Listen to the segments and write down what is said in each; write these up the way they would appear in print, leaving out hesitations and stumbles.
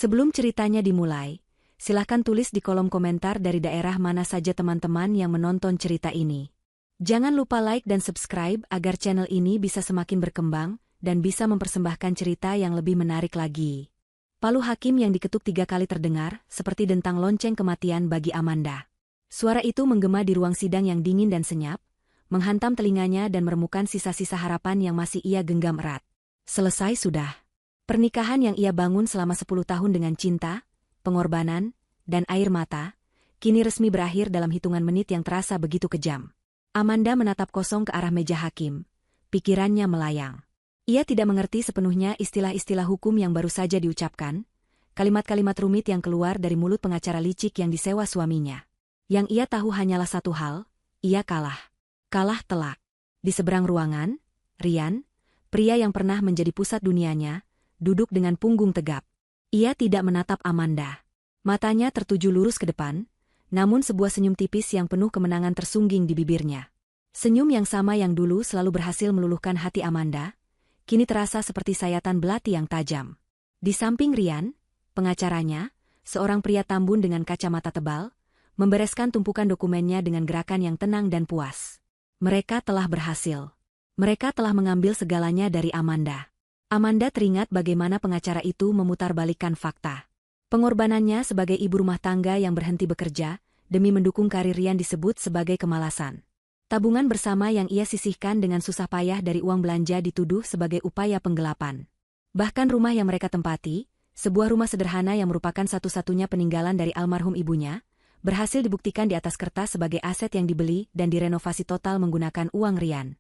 Sebelum ceritanya dimulai, silahkan tulis di kolom komentar dari daerah mana saja teman-teman yang menonton cerita ini. Jangan lupa like dan subscribe agar channel ini bisa semakin berkembang dan bisa mempersembahkan cerita yang lebih menarik lagi. Palu hakim yang diketuk 3 kali terdengar, seperti dentang lonceng kematian bagi Amanda. Suara itu menggema di ruang sidang yang dingin dan senyap, menghantam telinganya dan meremukan sisa-sisa harapan yang masih ia genggam erat. Selesai sudah. Pernikahan yang ia bangun selama 10 tahun dengan cinta, pengorbanan, dan air mata, kini resmi berakhir dalam hitungan menit yang terasa begitu kejam. Amanda menatap kosong ke arah meja hakim. Pikirannya melayang. Ia tidak mengerti sepenuhnya istilah-istilah hukum yang baru saja diucapkan, kalimat-kalimat rumit yang keluar dari mulut pengacara licik yang disewa suaminya. Yang ia tahu hanyalah satu hal, ia kalah. Kalah telak. Di seberang ruangan, Ryan, pria yang pernah menjadi pusat dunianya, duduk dengan punggung tegap. Ia tidak menatap Amanda. Matanya tertuju lurus ke depan, namun sebuah senyum tipis yang penuh kemenangan tersungging di bibirnya. Senyum yang sama yang dulu selalu berhasil meluluhkan hati Amanda, kini terasa seperti sayatan belati yang tajam. Di samping Ryan, pengacaranya, seorang pria tambun dengan kacamata tebal, membereskan tumpukan dokumennya dengan gerakan yang tenang dan puas. Mereka telah berhasil. Mereka telah mengambil segalanya dari Amanda. Amanda teringat bagaimana pengacara itu memutarbalikkan fakta. Pengorbanannya sebagai ibu rumah tangga yang berhenti bekerja, demi mendukung karir Ryan disebut sebagai kemalasan. Tabungan bersama yang ia sisihkan dengan susah payah dari uang belanja dituduh sebagai upaya penggelapan. Bahkan rumah yang mereka tempati, sebuah rumah sederhana yang merupakan satu-satunya peninggalan dari almarhum ibunya, berhasil dibuktikan di atas kertas sebagai aset yang dibeli dan direnovasi total menggunakan uang Ryan.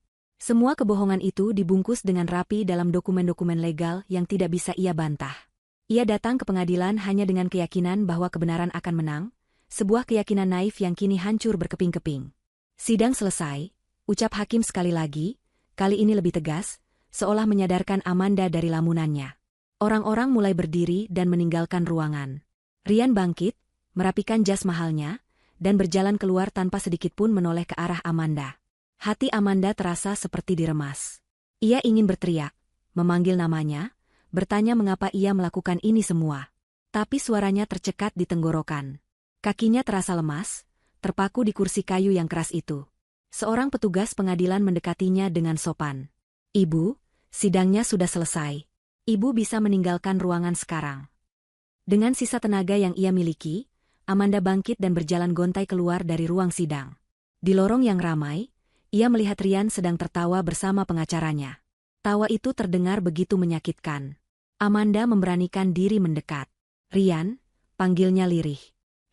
Semua kebohongan itu dibungkus dengan rapi dalam dokumen-dokumen legal yang tidak bisa ia bantah. Ia datang ke pengadilan hanya dengan keyakinan bahwa kebenaran akan menang, sebuah keyakinan naif yang kini hancur berkeping-keping. Sidang selesai, ucap hakim sekali lagi, kali ini lebih tegas, seolah menyadarkan Amanda dari lamunannya. Orang-orang mulai berdiri dan meninggalkan ruangan. Ryan bangkit, merapikan jas mahalnya, dan berjalan keluar tanpa sedikit pun menoleh ke arah Amanda. Hati Amanda terasa seperti diremas. Ia ingin berteriak, memanggil namanya, bertanya mengapa ia melakukan ini semua. Tapi suaranya tercekat di tenggorokan. Kakinya terasa lemas, terpaku di kursi kayu yang keras itu. Seorang petugas pengadilan mendekatinya dengan sopan. "Ibu, sidangnya sudah selesai. Ibu bisa meninggalkan ruangan sekarang." Dengan sisa tenaga yang ia miliki, Amanda bangkit dan berjalan gontai keluar dari ruang sidang. Di lorong yang ramai, ia melihat Ryan sedang tertawa bersama pengacaranya. Tawa itu terdengar begitu menyakitkan. Amanda memberanikan diri mendekat. "Ryan," panggilnya lirih.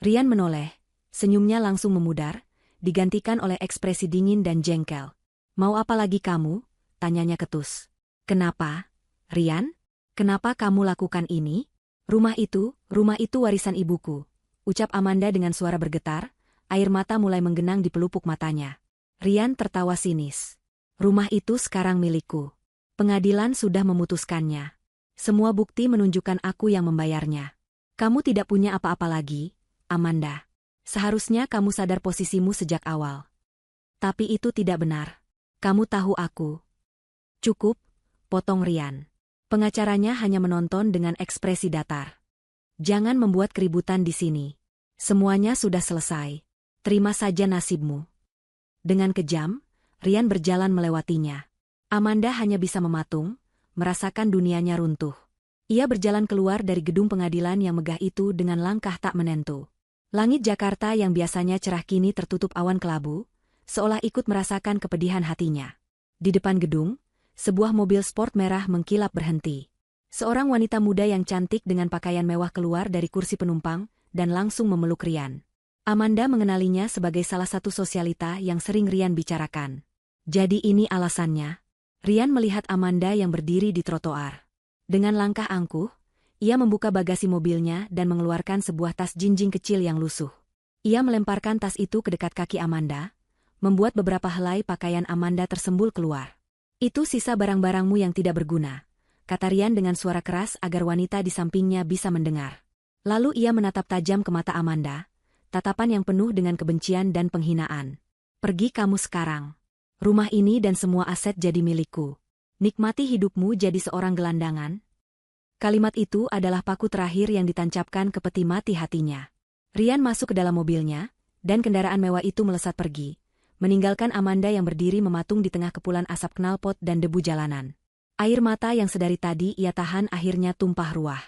Ryan menoleh, senyumnya langsung memudar, digantikan oleh ekspresi dingin dan jengkel. "Mau apa lagi kamu?" tanyanya ketus. "Kenapa, Ryan? Kenapa kamu lakukan ini?" Rumah itu warisan ibuku," ucap Amanda dengan suara bergetar, air mata mulai menggenang di pelupuk matanya. Ryan tertawa sinis. "Rumah itu sekarang milikku. Pengadilan sudah memutuskannya. Semua bukti menunjukkan aku yang membayarnya. Kamu tidak punya apa-apa lagi, Amanda. Seharusnya kamu sadar posisimu sejak awal. Tapi itu tidak benar. Kamu tahu aku." "Cukup," potong Ryan. Pengacaranya hanya menonton dengan ekspresi datar. "Jangan membuat keributan di sini. Semuanya sudah selesai. Terima saja nasibmu." Dengan kejam, Ryan berjalan melewatinya. Amanda hanya bisa mematung, merasakan dunianya runtuh. Ia berjalan keluar dari gedung pengadilan yang megah itu dengan langkah tak menentu. Langit Jakarta yang biasanya cerah kini tertutup awan kelabu, seolah ikut merasakan kepedihan hatinya. Di depan gedung, sebuah mobil sport merah mengkilap berhenti. Seorang wanita muda yang cantik dengan pakaian mewah keluar dari kursi penumpang dan langsung memeluk Ryan. Amanda mengenalinya sebagai salah satu sosialita yang sering Ryan bicarakan. Jadi ini alasannya. Ryan melihat Amanda yang berdiri di trotoar. Dengan langkah angkuh, ia membuka bagasi mobilnya dan mengeluarkan sebuah tas jinjing kecil yang lusuh. Ia melemparkan tas itu ke dekat kaki Amanda, membuat beberapa helai pakaian Amanda tersembul keluar. "Itu sisa barang-barangmu yang tidak berguna," kata Ryan dengan suara keras agar wanita di sampingnya bisa mendengar. Lalu ia menatap tajam ke mata Amanda, tatapan yang penuh dengan kebencian dan penghinaan. "Pergi kamu sekarang. Rumah ini dan semua aset jadi milikku. Nikmati hidupmu jadi seorang gelandangan." Kalimat itu adalah paku terakhir yang ditancapkan ke peti mati hatinya. Ryan masuk ke dalam mobilnya, dan kendaraan mewah itu melesat pergi, meninggalkan Amanda yang berdiri mematung di tengah kepulan asap knalpot dan debu jalanan. Air mata yang sedari tadi ia tahan akhirnya tumpah ruah.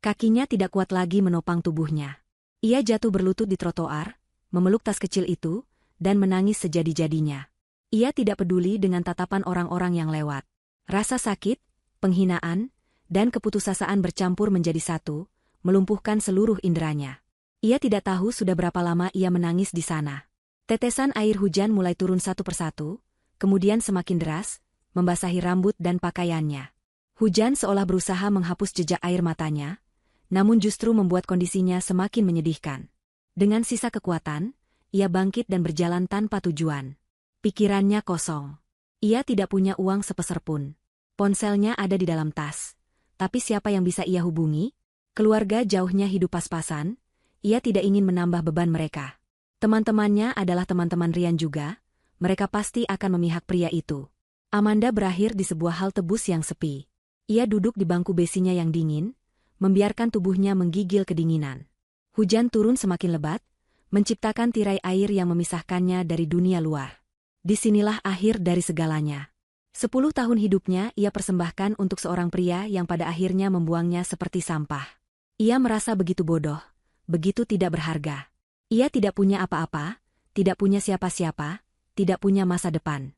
Kakinya tidak kuat lagi menopang tubuhnya. Ia jatuh berlutut di trotoar, memeluk tas kecil itu, dan menangis sejadi-jadinya. Ia tidak peduli dengan tatapan orang-orang yang lewat. Rasa sakit, penghinaan, dan keputusasaan bercampur menjadi satu, melumpuhkan seluruh inderanya. Ia tidak tahu sudah berapa lama ia menangis di sana. Tetesan air hujan mulai turun satu persatu, kemudian semakin deras, membasahi rambut dan pakaiannya. Hujan seolah berusaha menghapus jejak air matanya, namun justru membuat kondisinya semakin menyedihkan. Dengan sisa kekuatan, ia bangkit dan berjalan tanpa tujuan. Pikirannya kosong. Ia tidak punya uang sepeser pun. Ponselnya ada di dalam tas. Tapi siapa yang bisa ia hubungi? Keluarga jauhnya hidup pas-pasan, ia tidak ingin menambah beban mereka. Teman-temannya adalah teman-teman Ryan juga, mereka pasti akan memihak pria itu. Amanda berakhir di sebuah halte bus yang sepi. Ia duduk di bangku besinya yang dingin, membiarkan tubuhnya menggigil kedinginan. Hujan turun semakin lebat, menciptakan tirai air yang memisahkannya dari dunia luar. Disinilah akhir dari segalanya. 10 tahun hidupnya ia persembahkan untuk seorang pria yang pada akhirnya membuangnya seperti sampah. Ia merasa begitu bodoh, begitu tidak berharga. Ia tidak punya apa-apa, tidak punya siapa-siapa, tidak punya masa depan.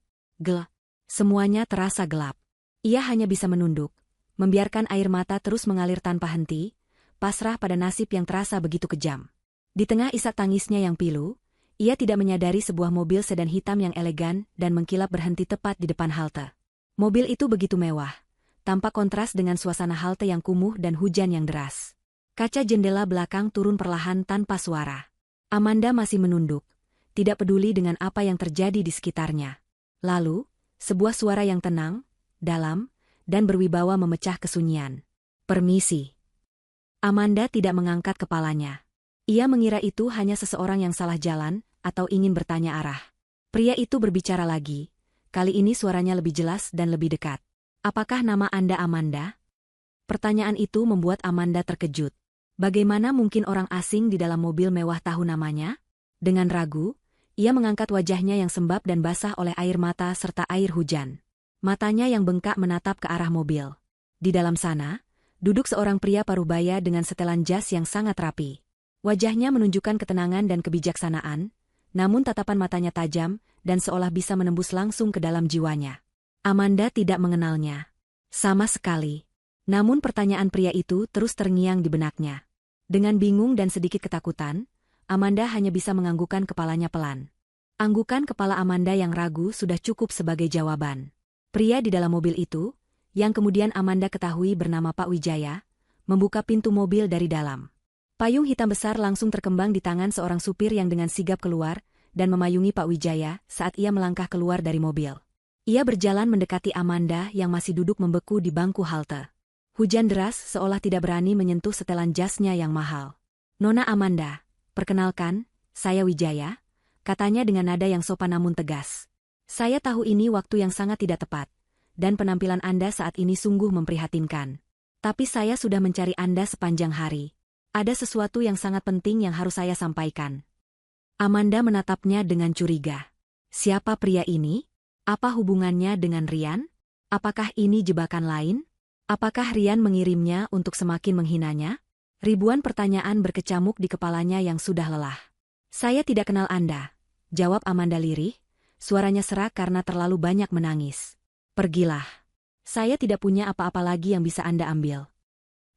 Semuanya terasa gelap. Ia hanya bisa menunduk, membiarkan air mata terus mengalir tanpa henti, pasrah pada nasib yang terasa begitu kejam. Di tengah isak tangisnya yang pilu, ia tidak menyadari sebuah mobil sedan hitam yang elegan dan mengkilap berhenti tepat di depan halte. Mobil itu begitu mewah, tampak kontras dengan suasana halte yang kumuh dan hujan yang deras. Kaca jendela belakang turun perlahan tanpa suara. Amanda masih menunduk, tidak peduli dengan apa yang terjadi di sekitarnya. Lalu, sebuah suara yang tenang, dalam, dan berwibawa memecah kesunyian. "Permisi." Amanda tidak mengangkat kepalanya. Ia mengira itu hanya seseorang yang salah jalan, atau ingin bertanya arah. Pria itu berbicara lagi, kali ini suaranya lebih jelas dan lebih dekat. "Apakah nama Anda Amanda?" Pertanyaan itu membuat Amanda terkejut. Bagaimana mungkin orang asing di dalam mobil mewah tahu namanya? Dengan ragu, ia mengangkat wajahnya yang sembab dan basah oleh air mata serta air hujan. Matanya yang bengkak menatap ke arah mobil. Di dalam sana, duduk seorang pria parubaya dengan setelan jas yang sangat rapi. Wajahnya menunjukkan ketenangan dan kebijaksanaan, namun tatapan matanya tajam dan seolah bisa menembus langsung ke dalam jiwanya. Amanda tidak mengenalnya sama sekali. Namun pertanyaan pria itu terus terngiang di benaknya. Dengan bingung dan sedikit ketakutan, Amanda hanya bisa menganggukkan kepalanya pelan. Anggukan kepala Amanda yang ragu sudah cukup sebagai jawaban. Pria di dalam mobil itu, yang kemudian Amanda ketahui bernama Pak Wijaya, membuka pintu mobil dari dalam. Payung hitam besar langsung terkembang di tangan seorang supir yang dengan sigap keluar dan memayungi Pak Wijaya saat ia melangkah keluar dari mobil. Ia berjalan mendekati Amanda yang masih duduk membeku di bangku halte. Hujan deras seolah tidak berani menyentuh setelan jasnya yang mahal. "Nona Amanda, perkenalkan, saya Wijaya," katanya dengan nada yang sopan namun tegas. "Saya tahu ini waktu yang sangat tidak tepat, dan penampilan Anda saat ini sungguh memprihatinkan. Tapi saya sudah mencari Anda sepanjang hari. Ada sesuatu yang sangat penting yang harus saya sampaikan." Amanda menatapnya dengan curiga. Siapa pria ini? Apa hubungannya dengan Ryan? Apakah ini jebakan lain? Apakah Ryan mengirimnya untuk semakin menghinanya? Ribuan pertanyaan berkecamuk di kepalanya yang sudah lelah. "Saya tidak kenal Anda," jawab Amanda lirih, suaranya serak karena terlalu banyak menangis. "Pergilah. Saya tidak punya apa-apa lagi yang bisa Anda ambil."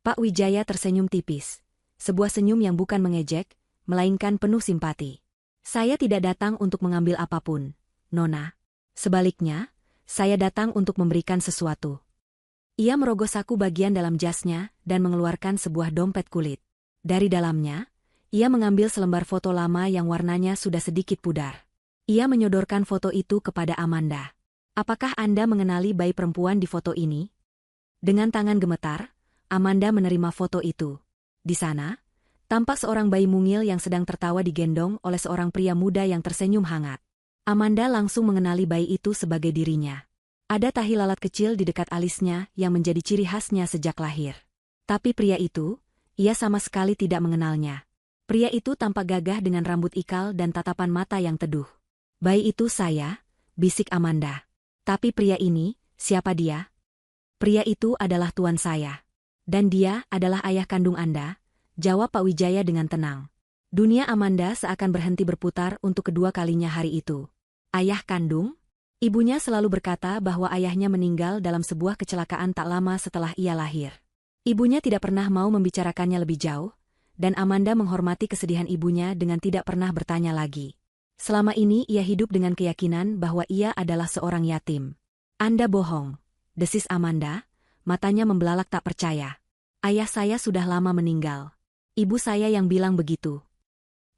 Pak Wijaya tersenyum tipis. Sebuah senyum yang bukan mengejek, melainkan penuh simpati. "Saya tidak datang untuk mengambil apapun, Nona. Sebaliknya, saya datang untuk memberikan sesuatu." Ia merogoh saku bagian dalam jasnya dan mengeluarkan sebuah dompet kulit. Dari dalamnya, ia mengambil selembar foto lama yang warnanya sudah sedikit pudar. Ia menyodorkan foto itu kepada Amanda. "Apakah Anda mengenali bayi perempuan di foto ini?" Dengan tangan gemetar, Amanda menerima foto itu. Di sana, tampak seorang bayi mungil yang sedang tertawa digendong oleh seorang pria muda yang tersenyum hangat. Amanda langsung mengenali bayi itu sebagai dirinya. Ada tahi lalat kecil di dekat alisnya yang menjadi ciri khasnya sejak lahir. Tapi pria itu, ia sama sekali tidak mengenalnya. Pria itu tampak gagah dengan rambut ikal dan tatapan mata yang teduh. "Bayi itu saya," bisik Amanda. "Tapi pria ini, siapa dia?" "Pria itu adalah tuan saya. Dan dia adalah ayah kandung Anda," jawab Pak Wijaya dengan tenang. Dunia Amanda seakan berhenti berputar untuk kedua kalinya hari itu. Ayah kandung? Ibunya selalu berkata bahwa ayahnya meninggal dalam sebuah kecelakaan tak lama setelah ia lahir. Ibunya tidak pernah mau membicarakannya lebih jauh, dan Amanda menghormati kesedihan ibunya dengan tidak pernah bertanya lagi. Selama ini ia hidup dengan keyakinan bahwa ia adalah seorang yatim. "Anda bohong," desis Amanda, matanya membelalak tak percaya. "Ayah saya sudah lama meninggal. Ibu saya yang bilang begitu."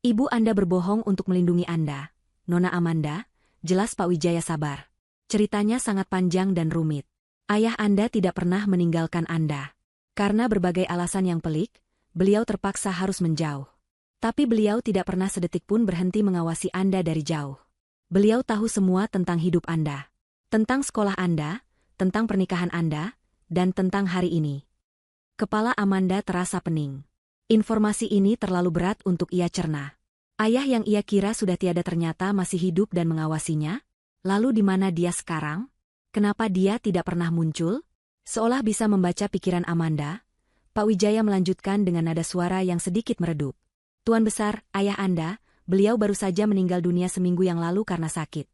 "Ibu Anda berbohong untuk melindungi Anda, Nona Amanda," jelas Pak Wijaya sabar. "Ceritanya sangat panjang dan rumit. Ayah Anda tidak pernah meninggalkan Anda. Karena berbagai alasan yang pelik, beliau terpaksa harus menjauh. Tapi beliau tidak pernah sedetik pun berhenti mengawasi Anda dari jauh. Beliau tahu semua tentang hidup Anda. Tentang sekolah Anda, tentang pernikahan Anda, dan tentang hari ini." Kepala Amanda terasa pening. Informasi ini terlalu berat untuk ia cerna. Ayah yang ia kira sudah tiada ternyata masih hidup dan mengawasinya? Lalu di mana dia sekarang? Kenapa dia tidak pernah muncul? Seolah bisa membaca pikiran Amanda, Pak Wijaya melanjutkan dengan nada suara yang sedikit meredup. "Tuan besar, ayah Anda, beliau baru saja meninggal dunia seminggu yang lalu karena sakit."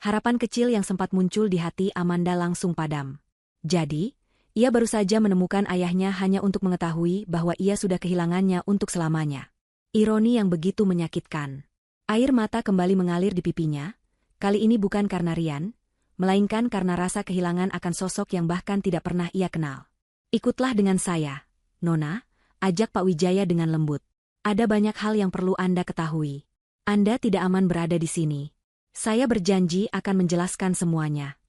Harapan kecil yang sempat muncul di hati Amanda langsung padam. Jadi, ia baru saja menemukan ayahnya hanya untuk mengetahui bahwa ia sudah kehilangannya untuk selamanya. Ironi yang begitu menyakitkan. Air mata kembali mengalir di pipinya, kali ini bukan karena rian, melainkan karena rasa kehilangan akan sosok yang bahkan tidak pernah ia kenal. "Ikutlah dengan saya, Nona," ajak Pak Wijaya dengan lembut. "Ada banyak hal yang perlu Anda ketahui. Anda tidak aman berada di sini. Saya berjanji akan menjelaskan semuanya."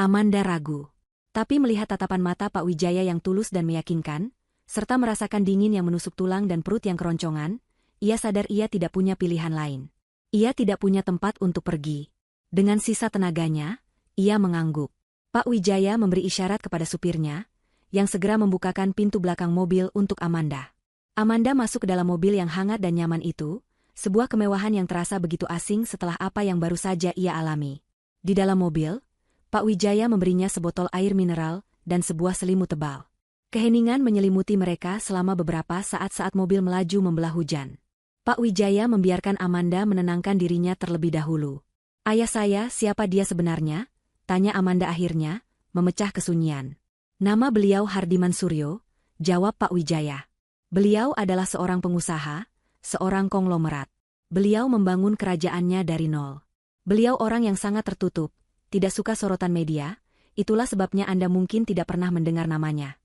Amanda ragu. Tapi melihat tatapan mata Pak Wijaya yang tulus dan meyakinkan, serta merasakan dingin yang menusuk tulang dan perut yang keroncongan, ia sadar ia tidak punya pilihan lain. Ia tidak punya tempat untuk pergi. Dengan sisa tenaganya, ia mengangguk. Pak Wijaya memberi isyarat kepada supirnya, yang segera membukakan pintu belakang mobil untuk Amanda. Amanda masuk ke dalam mobil yang hangat dan nyaman itu, sebuah kemewahan yang terasa begitu asing setelah apa yang baru saja ia alami. Di dalam mobil, Pak Wijaya memberinya sebotol air mineral dan sebuah selimut tebal. Keheningan menyelimuti mereka selama beberapa saat mobil melaju membelah hujan. Pak Wijaya membiarkan Amanda menenangkan dirinya terlebih dahulu. "Ayah saya, siapa dia sebenarnya?" tanya Amanda akhirnya, memecah kesunyian. "Nama beliau Hardiman Suryo," jawab Pak Wijaya. "Beliau adalah seorang pengusaha, seorang konglomerat. Beliau membangun kerajaannya dari nol. Beliau orang yang sangat tertutup, tidak suka sorotan media, itulah sebabnya Anda mungkin tidak pernah mendengar namanya."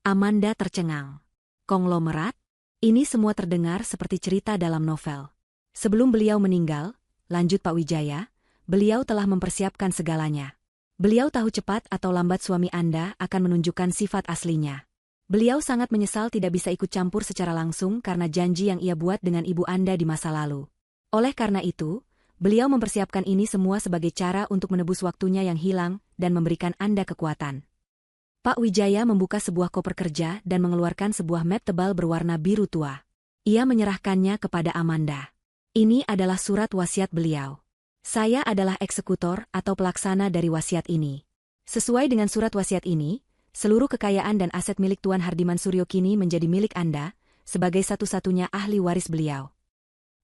Amanda tercengang. "Konglomerat?" Ini semua terdengar seperti cerita dalam novel. "Sebelum beliau meninggal," lanjut Pak Wijaya, "beliau telah mempersiapkan segalanya. Beliau tahu cepat atau lambat suami Anda akan menunjukkan sifat aslinya. Beliau sangat menyesal tidak bisa ikut campur secara langsung karena janji yang ia buat dengan ibu Anda di masa lalu. Oleh karena itu, beliau mempersiapkan ini semua sebagai cara untuk menebus waktunya yang hilang dan memberikan Anda kekuatan." Pak Wijaya membuka sebuah koper kerja dan mengeluarkan sebuah map tebal berwarna biru tua. Ia menyerahkannya kepada Amanda. "Ini adalah surat wasiat beliau. Saya adalah eksekutor atau pelaksana dari wasiat ini. Sesuai dengan surat wasiat ini, seluruh kekayaan dan aset milik Tuan Hardiman Suryo kini menjadi milik Anda, sebagai satu-satunya ahli waris beliau."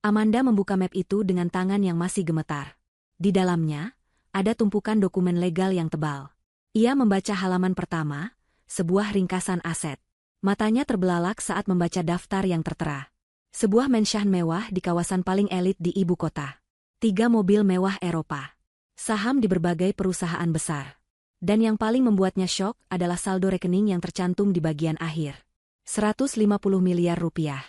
Amanda membuka map itu dengan tangan yang masih gemetar. Di dalamnya, ada tumpukan dokumen legal yang tebal. Ia membaca halaman pertama, sebuah ringkasan aset. Matanya terbelalak saat membaca daftar yang tertera. Sebuah menshan mewah di kawasan paling elit di ibu kota. 3 mobil mewah Eropa. Saham di berbagai perusahaan besar. Dan yang paling membuatnya syok adalah saldo rekening yang tercantum di bagian akhir. 150 miliar rupiah.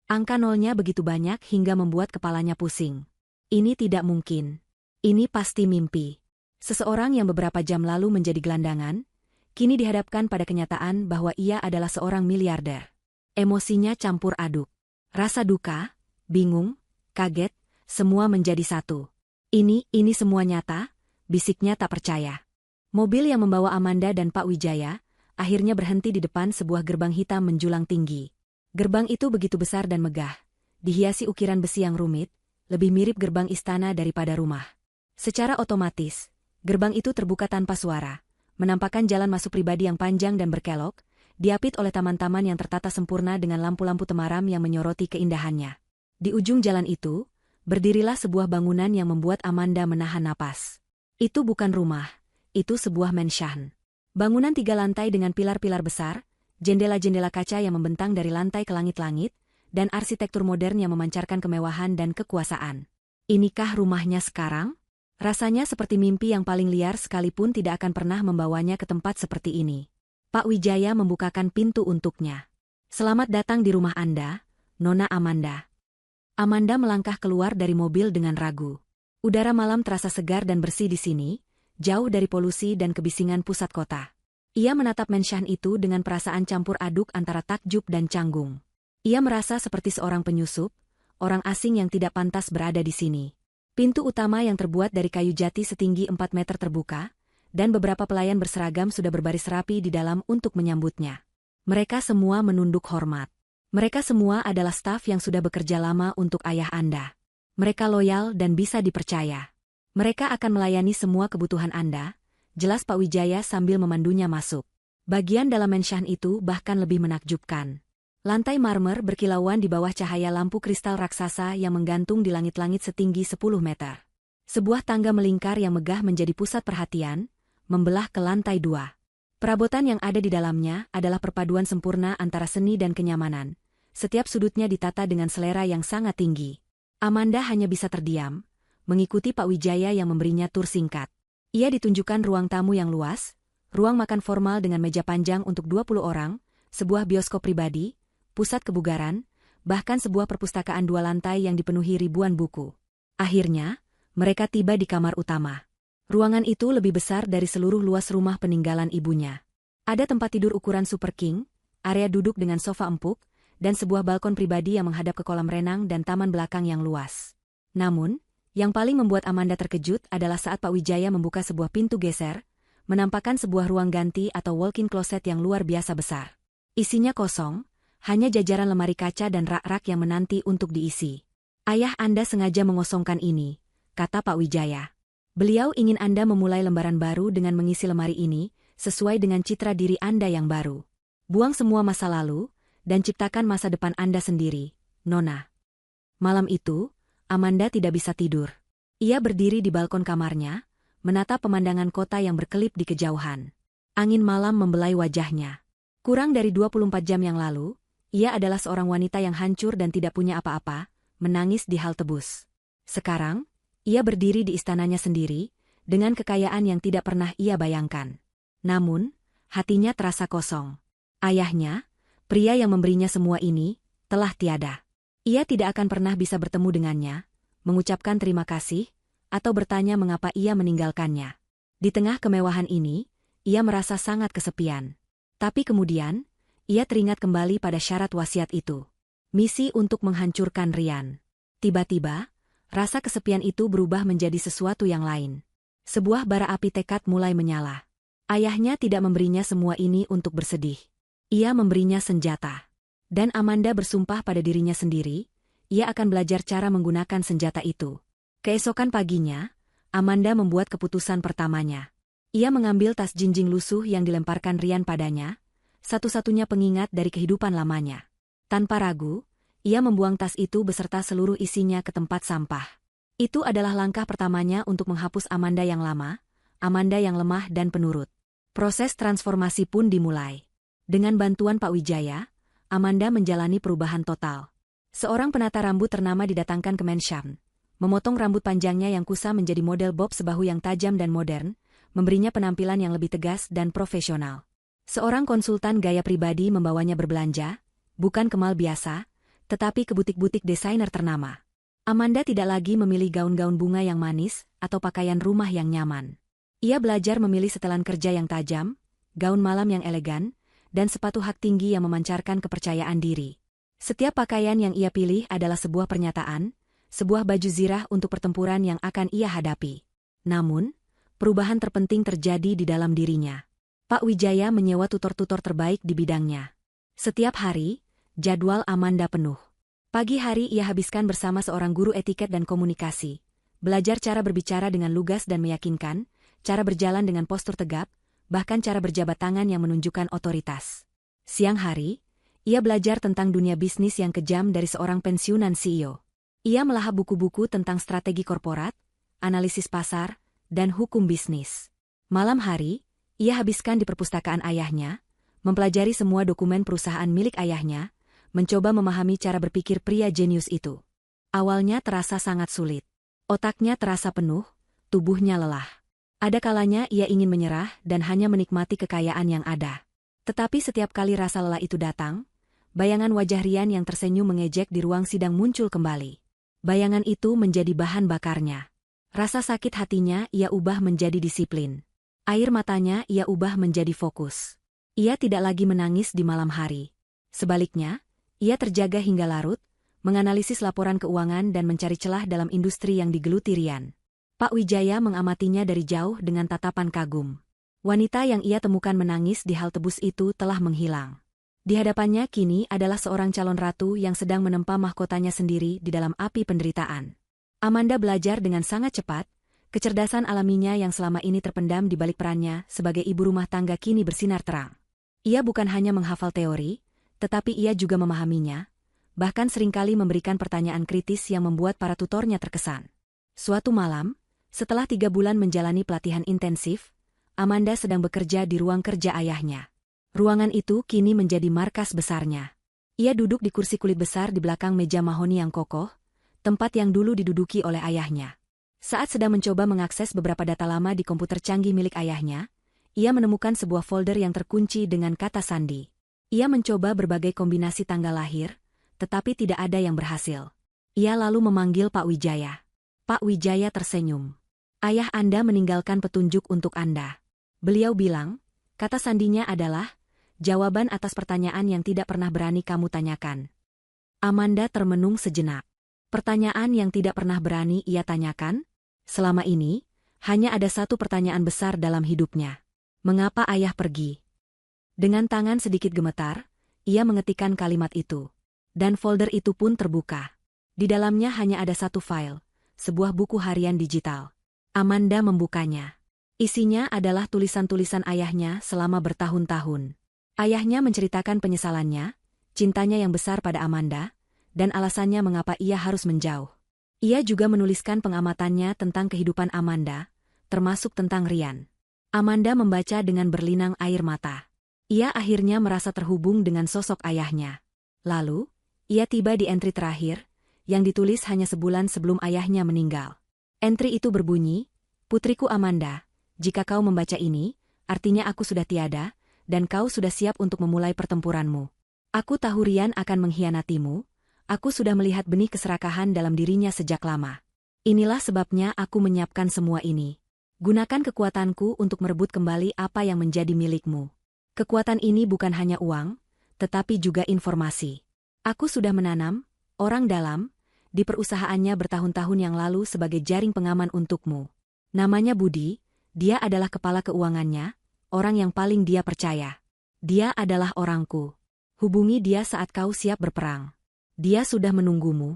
Angka nolnya begitu banyak hingga membuat kepalanya pusing. Ini tidak mungkin. Ini pasti mimpi. Seseorang yang beberapa jam lalu menjadi gelandangan, kini dihadapkan pada kenyataan bahwa ia adalah seorang miliarder. Emosinya campur aduk. Rasa duka, bingung, kaget, semua menjadi satu. Ini semua nyata, bisiknya tak percaya. Mobil yang membawa Amanda dan Pak Wijaya, akhirnya berhenti di depan sebuah gerbang hitam menjulang tinggi. Gerbang itu begitu besar dan megah, dihiasi ukiran besi yang rumit, lebih mirip gerbang istana daripada rumah. Secara otomatis, gerbang itu terbuka tanpa suara, menampakkan jalan masuk pribadi yang panjang dan berkelok, diapit oleh taman-taman yang tertata sempurna dengan lampu-lampu temaram yang menyoroti keindahannya. Di ujung jalan itu, berdirilah sebuah bangunan yang membuat Amanda menahan napas. Itu bukan rumah, itu sebuah mansion. Bangunan 3 lantai dengan pilar-pilar besar, jendela-jendela kaca yang membentang dari lantai ke langit-langit, dan arsitektur modern yang memancarkan kemewahan dan kekuasaan. Inikah rumahnya sekarang? Rasanya seperti mimpi yang paling liar sekalipun tidak akan pernah membawanya ke tempat seperti ini. Pak Wijaya membukakan pintu untuknya. Selamat datang di rumah Anda, Nona Amanda. Amanda melangkah keluar dari mobil dengan ragu. Udara malam terasa segar dan bersih di sini, jauh dari polusi dan kebisingan pusat kota. Ia menatap mansion itu dengan perasaan campur aduk antara takjub dan canggung. Ia merasa seperti seorang penyusup, orang asing yang tidak pantas berada di sini. Pintu utama yang terbuat dari kayu jati setinggi 4 meter terbuka, dan beberapa pelayan berseragam sudah berbaris rapi di dalam untuk menyambutnya. Mereka semua menunduk hormat. Mereka semua adalah staf yang sudah bekerja lama untuk ayah Anda. Mereka loyal dan bisa dipercaya. Mereka akan melayani semua kebutuhan Anda, jelas Pak Wijaya sambil memandunya masuk. Bagian dalam mansion itu bahkan lebih menakjubkan. Lantai marmer berkilauan di bawah cahaya lampu kristal raksasa yang menggantung di langit-langit setinggi 10 meter. Sebuah tangga melingkar yang megah menjadi pusat perhatian, membelah ke lantai 2. Perabotan yang ada di dalamnya adalah perpaduan sempurna antara seni dan kenyamanan. Setiap sudutnya ditata dengan selera yang sangat tinggi. Amanda hanya bisa terdiam, mengikuti Pak Wijaya yang memberinya tur singkat. Ia ditunjukkan ruang tamu yang luas, ruang makan formal dengan meja panjang untuk 20 orang, sebuah bioskop pribadi, pusat kebugaran, bahkan sebuah perpustakaan 2 lantai yang dipenuhi ribuan buku. Akhirnya, mereka tiba di kamar utama. Ruangan itu lebih besar dari seluruh luas rumah peninggalan ibunya. Ada tempat tidur ukuran Super King, area duduk dengan sofa empuk, dan sebuah balkon pribadi yang menghadap ke kolam renang dan taman belakang yang luas. Namun, yang paling membuat Amanda terkejut adalah saat Pak Wijaya membuka sebuah pintu geser, menampakkan sebuah ruang ganti atau walk-in closet yang luar biasa besar. Isinya kosong, hanya jajaran lemari kaca dan rak-rak yang menanti untuk diisi. Ayah Anda sengaja mengosongkan ini, kata Pak Wijaya. Beliau ingin Anda memulai lembaran baru dengan mengisi lemari ini, sesuai dengan citra diri Anda yang baru. Buang semua masa lalu, dan ciptakan masa depan Anda sendiri, Nona. Malam itu, Amanda tidak bisa tidur. Ia berdiri di balkon kamarnya, menatap pemandangan kota yang berkelip di kejauhan. Angin malam membelai wajahnya. Kurang dari 24 jam yang lalu, ia adalah seorang wanita yang hancur dan tidak punya apa-apa, menangis di halte bus. Sekarang, ia berdiri di istananya sendiri, dengan kekayaan yang tidak pernah ia bayangkan. Namun, hatinya terasa kosong. Ayahnya, pria yang memberinya semua ini, telah tiada. Ia tidak akan pernah bisa bertemu dengannya, mengucapkan terima kasih, atau bertanya mengapa ia meninggalkannya. Di tengah kemewahan ini, ia merasa sangat kesepian. Tapi kemudian, ia teringat kembali pada syarat wasiat itu. Misi untuk menghancurkan Rian. Tiba-tiba, rasa kesepian itu berubah menjadi sesuatu yang lain. Sebuah bara api tekad mulai menyala. Ayahnya tidak memberinya semua ini untuk bersedih. Ia memberinya senjata. Dan Amanda bersumpah pada dirinya sendiri, ia akan belajar cara menggunakan senjata itu. Keesokan paginya, Amanda membuat keputusan pertamanya. Ia mengambil tas jinjing lusuh yang dilemparkan Rian padanya, satu-satunya pengingat dari kehidupan lamanya. Tanpa ragu, ia membuang tas itu beserta seluruh isinya ke tempat sampah. Itu adalah langkah pertamanya untuk menghapus Amanda yang lama, Amanda yang lemah dan penurut. Proses transformasi pun dimulai. Dengan bantuan Pak Wijaya, Amanda menjalani perubahan total. Seorang penata rambut ternama didatangkan ke mansion, memotong rambut panjangnya yang kusam menjadi model bob sebahu yang tajam dan modern, memberinya penampilan yang lebih tegas dan profesional. Seorang konsultan gaya pribadi membawanya berbelanja, bukan ke mall biasa, tetapi ke butik-butik desainer ternama. Amanda tidak lagi memilih gaun-gaun bunga yang manis atau pakaian rumah yang nyaman. Ia belajar memilih setelan kerja yang tajam, gaun malam yang elegan, dan sepatu hak tinggi yang memancarkan kepercayaan diri. Setiap pakaian yang ia pilih adalah sebuah pernyataan, sebuah baju zirah untuk pertempuran yang akan ia hadapi. Namun, perubahan terpenting terjadi di dalam dirinya. Pak Wijaya menyewa tutor-tutor terbaik di bidangnya. Setiap hari, jadwal Amanda penuh. Pagi hari ia habiskan bersama seorang guru etiket dan komunikasi. Belajar cara berbicara dengan lugas dan meyakinkan, cara berjalan dengan postur tegap, bahkan cara berjabat tangan yang menunjukkan otoritas. Siang hari, ia belajar tentang dunia bisnis yang kejam dari seorang pensiunan CEO. Ia melahap buku-buku tentang strategi korporat, analisis pasar, dan hukum bisnis. Malam hari, ia habiskan di perpustakaan ayahnya, mempelajari semua dokumen perusahaan milik ayahnya, mencoba memahami cara berpikir pria jenius itu. Awalnya terasa sangat sulit. Otaknya terasa penuh, tubuhnya lelah. Ada kalanya ia ingin menyerah dan hanya menikmati kekayaan yang ada. Tetapi setiap kali rasa lelah itu datang, bayangan wajah Rian yang tersenyum mengejek di ruang sidang muncul kembali. Bayangan itu menjadi bahan bakarnya. Rasa sakit hatinya ia ubah menjadi disiplin. Air matanya ia ubah menjadi fokus. Ia tidak lagi menangis di malam hari. Sebaliknya, ia terjaga hingga larut, menganalisis laporan keuangan dan mencari celah dalam industri yang digeluti Rian. Pak Wijaya mengamatinya dari jauh dengan tatapan kagum. Wanita yang ia temukan menangis di halte bus itu telah menghilang. Di hadapannya kini adalah seorang calon ratu yang sedang menempa mahkotanya sendiri di dalam api penderitaan. Amanda belajar dengan sangat cepat, kecerdasan alaminya yang selama ini terpendam di balik perannya sebagai ibu rumah tangga kini bersinar terang. Ia bukan hanya menghafal teori, tetapi ia juga memahaminya, bahkan seringkali memberikan pertanyaan kritis yang membuat para tutornya terkesan. Suatu malam, setelah 3 bulan menjalani pelatihan intensif, Amanda sedang bekerja di ruang kerja ayahnya. Ruangan itu kini menjadi markas besarnya. Ia duduk di kursi kulit besar di belakang meja mahoni yang kokoh, tempat yang dulu diduduki oleh ayahnya. Saat sedang mencoba mengakses beberapa data lama di komputer canggih milik ayahnya, ia menemukan sebuah folder yang terkunci dengan kata sandi. Ia mencoba berbagai kombinasi tanggal lahir, tetapi tidak ada yang berhasil. Ia lalu memanggil Pak Wijaya. Pak Wijaya tersenyum. Ayah Anda meninggalkan petunjuk untuk Anda. Beliau bilang, kata sandinya adalah, jawaban atas pertanyaan yang tidak pernah berani kamu tanyakan. Amanda termenung sejenak. Pertanyaan yang tidak pernah berani ia tanyakan? Selama ini, hanya ada satu pertanyaan besar dalam hidupnya. Mengapa ayah pergi? Dengan tangan sedikit gemetar, ia mengetikkan kalimat itu. Dan folder itu pun terbuka. Di dalamnya hanya ada satu file, sebuah buku harian digital. Amanda membukanya. Isinya adalah tulisan-tulisan ayahnya selama bertahun-tahun. Ayahnya menceritakan penyesalannya, cintanya yang besar pada Amanda, dan alasannya mengapa ia harus menjauh. Ia juga menuliskan pengamatannya tentang kehidupan Amanda, termasuk tentang Rian. Amanda membaca dengan berlinang air mata. Ia akhirnya merasa terhubung dengan sosok ayahnya. Lalu, ia tiba di entry terakhir, yang ditulis hanya sebulan sebelum ayahnya meninggal. Entry itu berbunyi, "Putriku Amanda, jika kau membaca ini, artinya aku sudah tiada, dan kau sudah siap untuk memulai pertempuranmu. Aku tahu Rian akan mengkhianatimu, aku sudah melihat benih keserakahan dalam dirinya sejak lama. Inilah sebabnya aku menyiapkan semua ini. Gunakan kekuatanku untuk merebut kembali apa yang menjadi milikmu. Kekuatan ini bukan hanya uang, tetapi juga informasi. Aku sudah menanam, orang dalam, di perusahaannya bertahun-tahun yang lalu sebagai jaring pengaman untukmu. Namanya Budi, dia adalah kepala keuangannya, orang yang paling dia percaya. Dia adalah orangku. Hubungi dia saat kau siap berperang. Dia sudah menunggumu."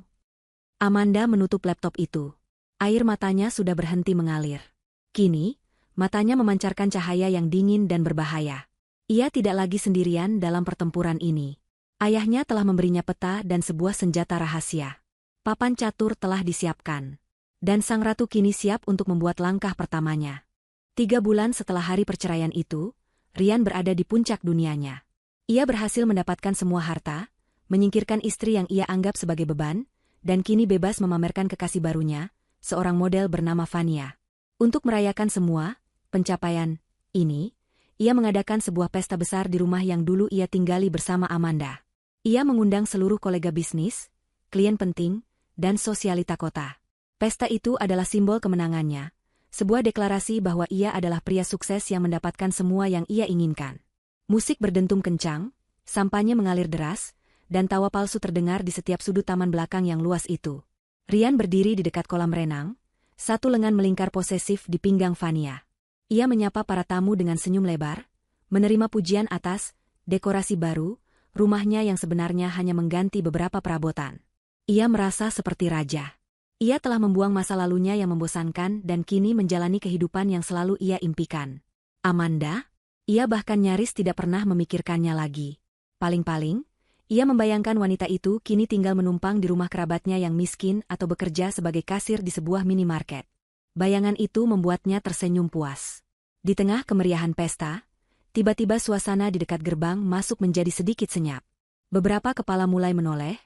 Amanda menutup laptop itu. Air matanya sudah berhenti mengalir. Kini, matanya memancarkan cahaya yang dingin dan berbahaya. Ia tidak lagi sendirian dalam pertempuran ini. Ayahnya telah memberinya peta dan sebuah senjata rahasia. Papan catur telah disiapkan. Dan sang ratu kini siap untuk membuat langkah pertamanya. 3 bulan setelah hari perceraian itu, Rian berada di puncak dunianya. Ia berhasil mendapatkan semua harta, menyingkirkan istri yang ia anggap sebagai beban, dan kini bebas memamerkan kekasih barunya, seorang model bernama Vania. Untuk merayakan semua pencapaian ini, ia mengadakan sebuah pesta besar di rumah yang dulu ia tinggali bersama Amanda. Ia mengundang seluruh kolega bisnis, klien penting, dan sosialita kota. Pesta itu adalah simbol kemenangannya, sebuah deklarasi bahwa ia adalah pria sukses yang mendapatkan semua yang ia inginkan. Musik berdentum kencang, sampahnya mengalir deras, dan tawa palsu terdengar di setiap sudut taman belakang yang luas itu. Rian berdiri di dekat kolam renang, satu lengan melingkar posesif di pinggang Vania. Ia menyapa para tamu dengan senyum lebar, Menerima pujian atas dekorasi baru, rumahnya yang sebenarnya hanya mengganti beberapa perabotan. Ia merasa seperti raja. Ia telah membuang masa lalunya yang membosankan dan kini menjalani kehidupan yang selalu ia impikan. Amanda? Ia bahkan nyaris tidak pernah memikirkannya lagi. Paling-paling, ia membayangkan wanita itu kini tinggal menumpang di rumah kerabatnya yang miskin atau bekerja sebagai kasir di sebuah minimarket. Bayangan itu membuatnya tersenyum puas. Di tengah kemeriahan pesta, tiba-tiba suasana di dekat gerbang masuk menjadi sedikit senyap. Beberapa kepala mulai menoleh,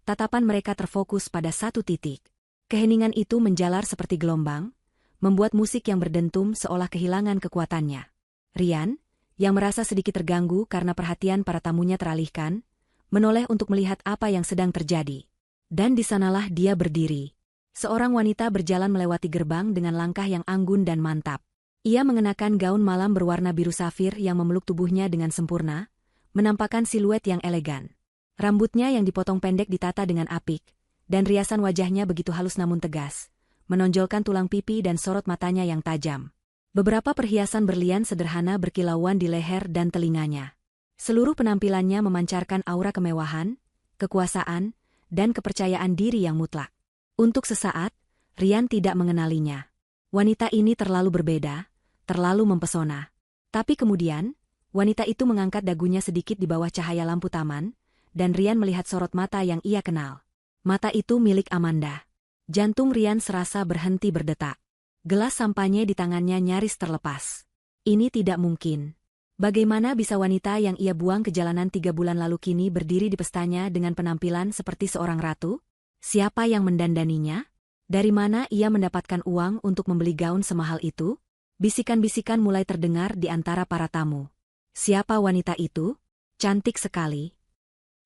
tatapan mereka terfokus pada satu titik. Keheningan itu menjalar seperti gelombang, membuat musik yang berdentum seolah kehilangan kekuatannya. Rian, yang merasa sedikit terganggu karena perhatian para tamunya teralihkan, menoleh untuk melihat apa yang sedang terjadi. Dan di sanalah dia berdiri. Seorang wanita berjalan melewati gerbang dengan langkah yang anggun dan mantap. Ia mengenakan gaun malam berwarna biru safir yang memeluk tubuhnya dengan sempurna, menampakkan siluet yang elegan. Rambutnya yang dipotong pendek ditata dengan apik, dan riasan wajahnya begitu halus namun tegas, menonjolkan tulang pipi dan sorot matanya yang tajam. Beberapa perhiasan berlian sederhana berkilauan di leher dan telinganya. Seluruh penampilannya memancarkan aura kemewahan, kekuasaan, dan kepercayaan diri yang mutlak. Untuk sesaat, Rian tidak mengenalinya. Wanita ini terlalu berbeda, terlalu mempesona. Tapi kemudian, wanita itu mengangkat dagunya sedikit di bawah cahaya lampu taman, dan Rian melihat sorot mata yang ia kenal. Mata itu milik Amanda. Jantung Rian serasa berhenti berdetak. Gelas sampanye di tangannya nyaris terlepas. Ini tidak mungkin. Bagaimana bisa wanita yang ia buang ke jalanan 3 bulan lalu kini berdiri di pestanya dengan penampilan seperti seorang ratu? Siapa yang mendandaninya? Dari mana ia mendapatkan uang untuk membeli gaun semahal itu? Bisikan-bisikan mulai terdengar di antara para tamu. Siapa wanita itu? Cantik sekali.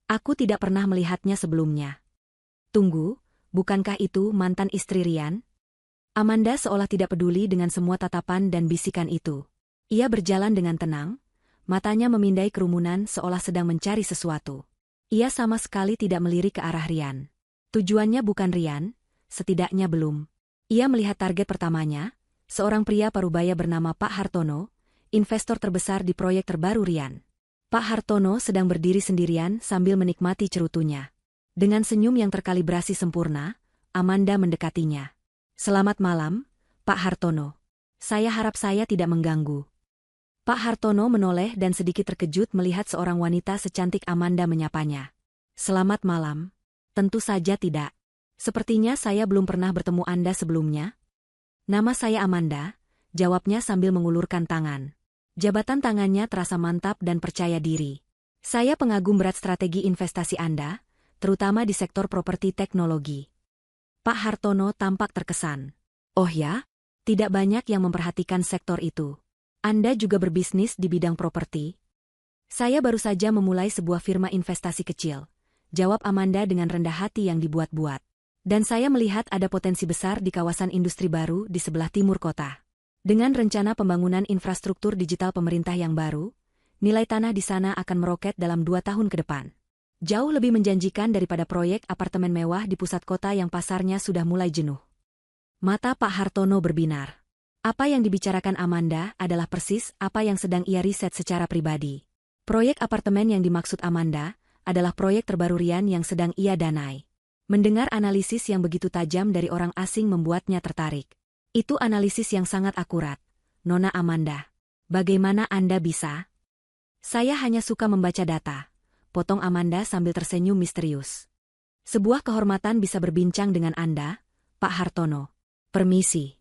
Aku tidak pernah melihatnya sebelumnya. Tunggu, bukankah itu mantan istri Rian? Amanda seolah tidak peduli dengan semua tatapan dan bisikan itu. Ia berjalan dengan tenang, matanya memindai kerumunan seolah sedang mencari sesuatu. Ia sama sekali tidak melirik ke arah Rian. Tujuannya bukan Rian, setidaknya belum. Ia melihat target pertamanya, seorang pria parubaya bernama Pak Hartono, investor terbesar di proyek terbaru Rian. Pak Hartono sedang berdiri sendirian sambil menikmati cerutunya. Dengan senyum yang terkalibrasi sempurna, Amanda mendekatinya. Selamat malam, Pak Hartono. Saya harap saya tidak mengganggu. Pak Hartono menoleh dan sedikit terkejut melihat seorang wanita secantik Amanda menyapanya. Selamat malam. Tentu saja tidak. Sepertinya saya belum pernah bertemu Anda sebelumnya. Nama saya Amanda, jawabnya sambil mengulurkan tangan. Jabatan tangannya terasa mantap dan percaya diri. Saya pengagum berat strategi investasi Anda, terutama di sektor properti teknologi. Pak Hartono tampak terkesan. Oh ya? Tidak banyak yang memperhatikan sektor itu. Anda juga berbisnis di bidang properti? Saya baru saja memulai sebuah firma investasi kecil, jawab Amanda dengan rendah hati yang dibuat-buat. Dan saya melihat ada potensi besar di kawasan industri baru di sebelah timur kota. Dengan rencana pembangunan infrastruktur digital pemerintah yang baru, nilai tanah di sana akan meroket dalam 2 tahun ke depan. Jauh lebih menjanjikan daripada proyek apartemen mewah di pusat kota yang pasarnya sudah mulai jenuh. Mata Pak Hartono berbinar. Apa yang dibicarakan Amanda adalah persis apa yang sedang ia riset secara pribadi. Proyek apartemen yang dimaksud Amanda adalah proyek terbaru Rian yang sedang ia danai. Mendengar analisis yang begitu tajam dari orang asing membuatnya tertarik. Itu analisis yang sangat akurat, Nona Amanda. Bagaimana Anda bisa? Saya hanya suka membaca data, potong Amanda sambil tersenyum misterius. Sebuah kehormatan bisa berbincang dengan Anda, Pak Hartono. Permisi.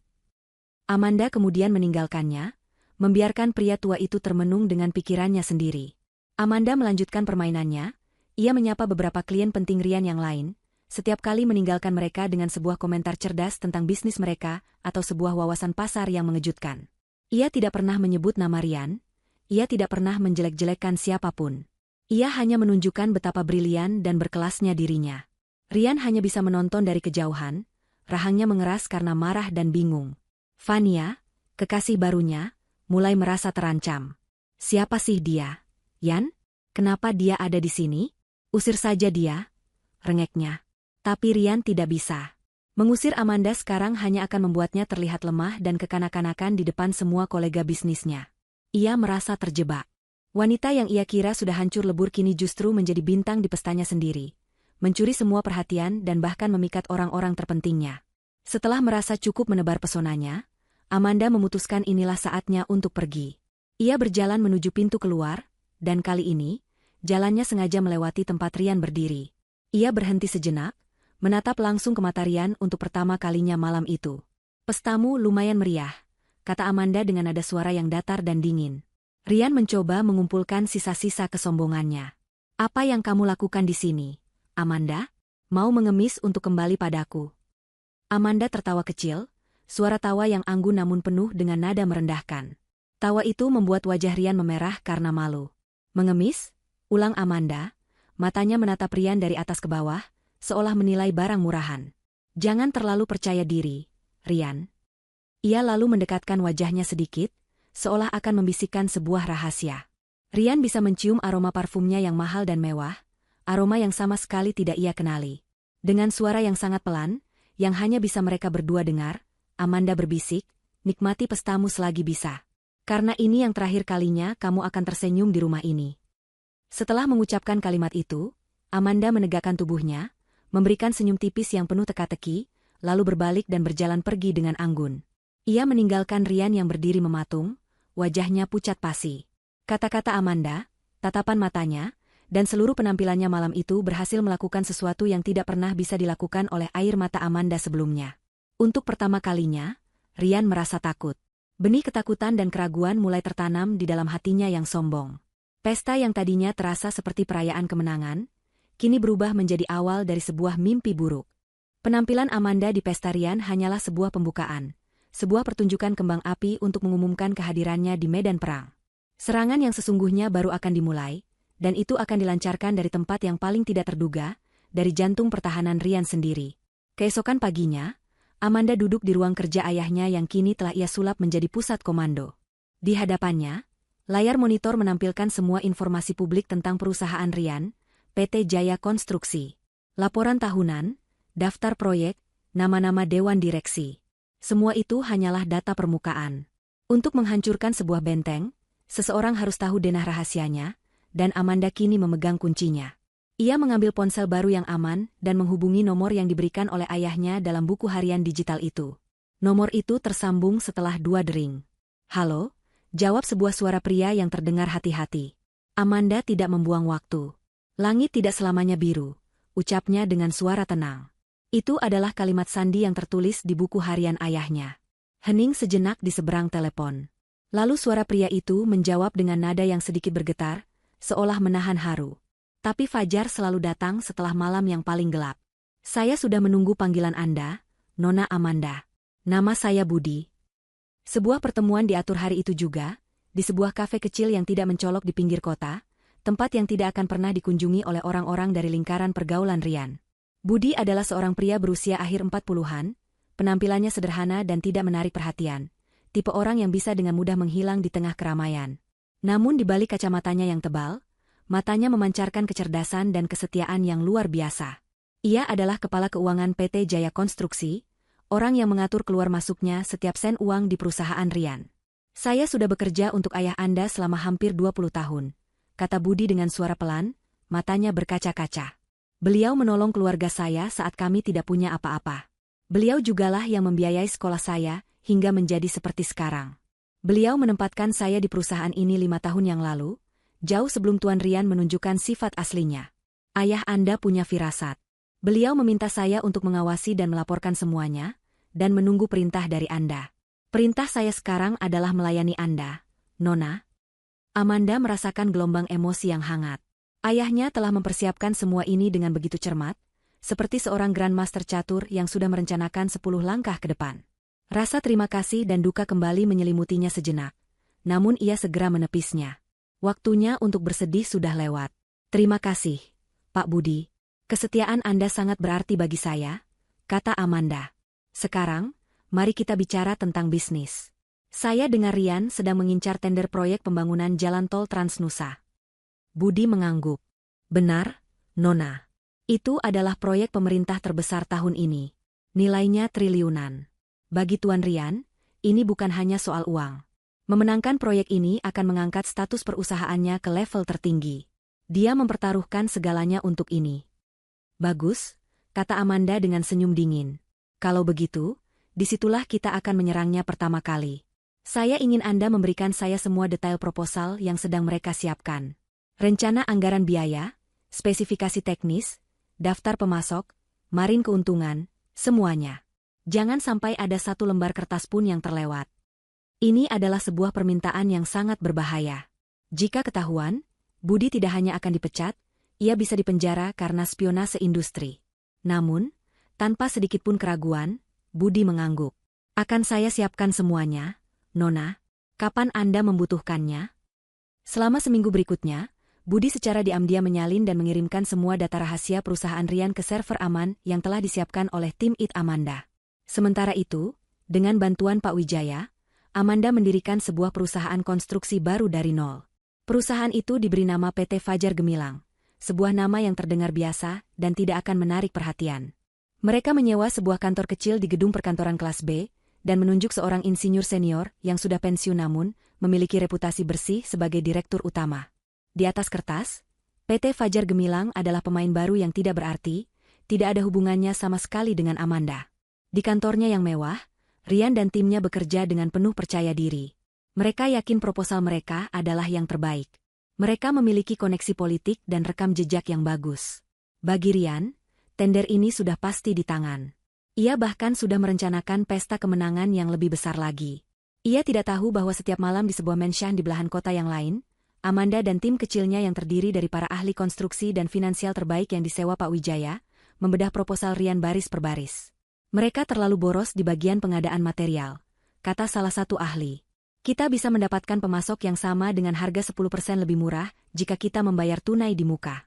Amanda kemudian meninggalkannya, membiarkan pria tua itu termenung dengan pikirannya sendiri. Amanda melanjutkan permainannya, ia menyapa beberapa klien penting Rian yang lain, setiap kali meninggalkan mereka dengan sebuah komentar cerdas tentang bisnis mereka atau sebuah wawasan pasar yang mengejutkan. Ia tidak pernah menyebut nama Rian, ia tidak pernah menjelek-jelekkan siapapun. Ia hanya menunjukkan betapa brilian dan berkelasnya dirinya. Rian hanya bisa menonton dari kejauhan, rahangnya mengeras karena marah dan bingung. Fania, kekasih barunya, mulai merasa terancam. Siapa sih dia? Yan? Kenapa dia ada di sini? Usir saja dia, rengeknya. Tapi Rian tidak bisa. Mengusir Amanda sekarang hanya akan membuatnya terlihat lemah dan kekanak-kanakan di depan semua kolega bisnisnya. Ia merasa terjebak. Wanita yang ia kira sudah hancur lebur kini justru menjadi bintang di pestanya sendiri, mencuri semua perhatian dan bahkan memikat orang-orang terpentingnya. Setelah merasa cukup menebar pesonanya, Amanda memutuskan inilah saatnya untuk pergi. Ia berjalan menuju pintu keluar, dan kali ini, jalannya sengaja melewati tempat Rian berdiri. Ia berhenti sejenak, menatap langsung ke mata Rian untuk pertama kalinya malam itu. "Pestamu lumayan meriah," kata Amanda dengan nada suara yang datar dan dingin. Rian mencoba mengumpulkan sisa-sisa kesombongannya. "Apa yang kamu lakukan di sini, Amanda? Mau mengemis untuk kembali padaku?" Amanda tertawa kecil, suara tawa yang anggun namun penuh dengan nada merendahkan. Tawa itu membuat wajah Rian memerah karena malu. "Mengemis?" ulang Amanda, matanya menatap Rian dari atas ke bawah, seolah menilai barang murahan. "Jangan terlalu percaya diri, Rian." Ia lalu mendekatkan wajahnya sedikit, seolah akan membisikkan sebuah rahasia. Rian bisa mencium aroma parfumnya yang mahal dan mewah, aroma yang sama sekali tidak ia kenali. Dengan suara yang sangat pelan, yang hanya bisa mereka berdua dengar, Amanda berbisik, "Nikmati pestamu selagi bisa. Karena ini yang terakhir kalinya kamu akan tersenyum di rumah ini." Setelah mengucapkan kalimat itu, Amanda menegakkan tubuhnya, memberikan senyum tipis yang penuh teka-teki, lalu berbalik dan berjalan pergi dengan anggun. Ia meninggalkan Rian yang berdiri mematung, wajahnya pucat pasi. Kata-kata Amanda, tatapan matanya, dan seluruh penampilannya malam itu berhasil melakukan sesuatu yang tidak pernah bisa dilakukan oleh air mata Amanda sebelumnya. Untuk pertama kalinya, Rian merasa takut. Benih ketakutan dan keraguan mulai tertanam di dalam hatinya yang sombong. Pesta yang tadinya terasa seperti perayaan kemenangan, kini berubah menjadi awal dari sebuah mimpi buruk. Penampilan Amanda di pesta Rian hanyalah sebuah pembukaan, sebuah pertunjukan kembang api untuk mengumumkan kehadirannya di medan perang. Serangan yang sesungguhnya baru akan dimulai, dan itu akan dilancarkan dari tempat yang paling tidak terduga, dari jantung pertahanan Rian sendiri. Keesokan paginya, Amanda duduk di ruang kerja ayahnya yang kini telah ia sulap menjadi pusat komando. Di hadapannya, layar monitor menampilkan semua informasi publik tentang perusahaan Rian, PT Jaya Konstruksi. Laporan tahunan, daftar proyek, nama-nama dewan direksi. Semua itu hanyalah data permukaan. Untuk menghancurkan sebuah benteng, seseorang harus tahu denah rahasianya, dan Amanda kini memegang kuncinya. Ia mengambil ponsel baru yang aman dan menghubungi nomor yang diberikan oleh ayahnya dalam buku harian digital itu. Nomor itu tersambung setelah 2 dering. "Halo?" jawab sebuah suara pria yang terdengar hati-hati. Amanda tidak membuang waktu. "Langit tidak selamanya biru," ucapnya dengan suara tenang. Itu adalah kalimat sandi yang tertulis di buku harian ayahnya. Hening sejenak di seberang telepon. Lalu suara pria itu menjawab dengan nada yang sedikit bergetar, seolah menahan haru. "Tapi fajar selalu datang setelah malam yang paling gelap. Saya sudah menunggu panggilan Anda, Nona Amanda. Nama saya Budi." Sebuah pertemuan diatur hari itu juga, di sebuah kafe kecil yang tidak mencolok di pinggir kota, tempat yang tidak akan pernah dikunjungi oleh orang-orang dari lingkaran pergaulan Rian. Budi adalah seorang pria berusia akhir 40-an, penampilannya sederhana dan tidak menarik perhatian, tipe orang yang bisa dengan mudah menghilang di tengah keramaian. Namun di balik kacamatanya yang tebal, matanya memancarkan kecerdasan dan kesetiaan yang luar biasa. Ia adalah kepala keuangan PT Jaya Konstruksi, orang yang mengatur keluar masuknya setiap sen uang di perusahaan Rian. "Saya sudah bekerja untuk ayah Anda selama hampir 20 tahun, kata Budi dengan suara pelan, matanya berkaca-kaca. "Beliau menolong keluarga saya saat kami tidak punya apa-apa. Beliau jugalah yang membiayai sekolah saya hingga menjadi seperti sekarang. Beliau menempatkan saya di perusahaan ini 5 tahun yang lalu, jauh sebelum Tuan Rian menunjukkan sifat aslinya. Ayah Anda punya firasat. Beliau meminta saya untuk mengawasi dan melaporkan semuanya, dan menunggu perintah dari Anda. Perintah saya sekarang adalah melayani Anda, Nona." Amanda merasakan gelombang emosi yang hangat. Ayahnya telah mempersiapkan semua ini dengan begitu cermat, seperti seorang grandmaster catur yang sudah merencanakan 10 langkah ke depan. Rasa terima kasih dan duka kembali menyelimutinya sejenak, namun ia segera menepisnya. Waktunya untuk bersedih sudah lewat. "Terima kasih, Pak Budi. Kesetiaan Anda sangat berarti bagi saya," kata Amanda. "Sekarang, mari kita bicara tentang bisnis. Saya dengar Rian sedang mengincar tender proyek pembangunan jalan tol Transnusa." Budi mengangguk. "Benar, Nona. Itu adalah proyek pemerintah terbesar tahun ini. Nilainya triliunan. Bagi Tuan Rian, ini bukan hanya soal uang. Memenangkan proyek ini akan mengangkat status perusahaannya ke level tertinggi. Dia mempertaruhkan segalanya untuk ini. Bagus, kata Amanda dengan senyum dingin. Kalau begitu, disitulah kita akan menyerangnya pertama kali. Saya ingin Anda memberikan saya semua detail proposal yang sedang mereka siapkan. Rencana anggaran biaya, spesifikasi teknis, daftar pemasok, margin keuntungan, semuanya. Jangan sampai ada satu lembar kertas pun yang terlewat. Ini adalah sebuah permintaan yang sangat berbahaya. Jika ketahuan, Budi tidak hanya akan dipecat, ia bisa dipenjara karena spionase industri. Namun, tanpa sedikitpun keraguan, Budi mengangguk. Akan saya siapkan semuanya, Nona. Kapan Anda membutuhkannya? Selama seminggu berikutnya, Budi secara diam-diam menyalin dan mengirimkan semua data rahasia perusahaan Rian ke server aman yang telah disiapkan oleh tim IT Amanda. Sementara itu, dengan bantuan Pak Wijaya, Amanda mendirikan sebuah perusahaan konstruksi baru dari nol. Perusahaan itu diberi nama PT Fajar Gemilang, sebuah nama yang terdengar biasa dan tidak akan menarik perhatian. Mereka menyewa sebuah kantor kecil di gedung perkantoran kelas B, dan menunjuk seorang insinyur senior yang sudah pensiun namun memiliki reputasi bersih sebagai direktur utama. Di atas kertas, PT Fajar Gemilang adalah pemain baru yang tidak berarti, tidak ada hubungannya sama sekali dengan Amanda. Di kantornya yang mewah, Rian dan timnya bekerja dengan penuh percaya diri. Mereka yakin proposal mereka adalah yang terbaik. Mereka memiliki koneksi politik dan rekam jejak yang bagus. Bagi Rian, tender ini sudah pasti di tangan. Ia bahkan sudah merencanakan pesta kemenangan yang lebih besar lagi. Ia tidak tahu bahwa setiap malam di sebuah mansion di belahan kota yang lain, Amanda dan tim kecilnya yang terdiri dari para ahli konstruksi dan finansial terbaik yang disewa Pak Wijaya, membedah proposal Rian baris per baris. Mereka terlalu boros di bagian pengadaan material, kata salah satu ahli. Kita bisa mendapatkan pemasok yang sama dengan harga 10% lebih murah jika kita membayar tunai di muka.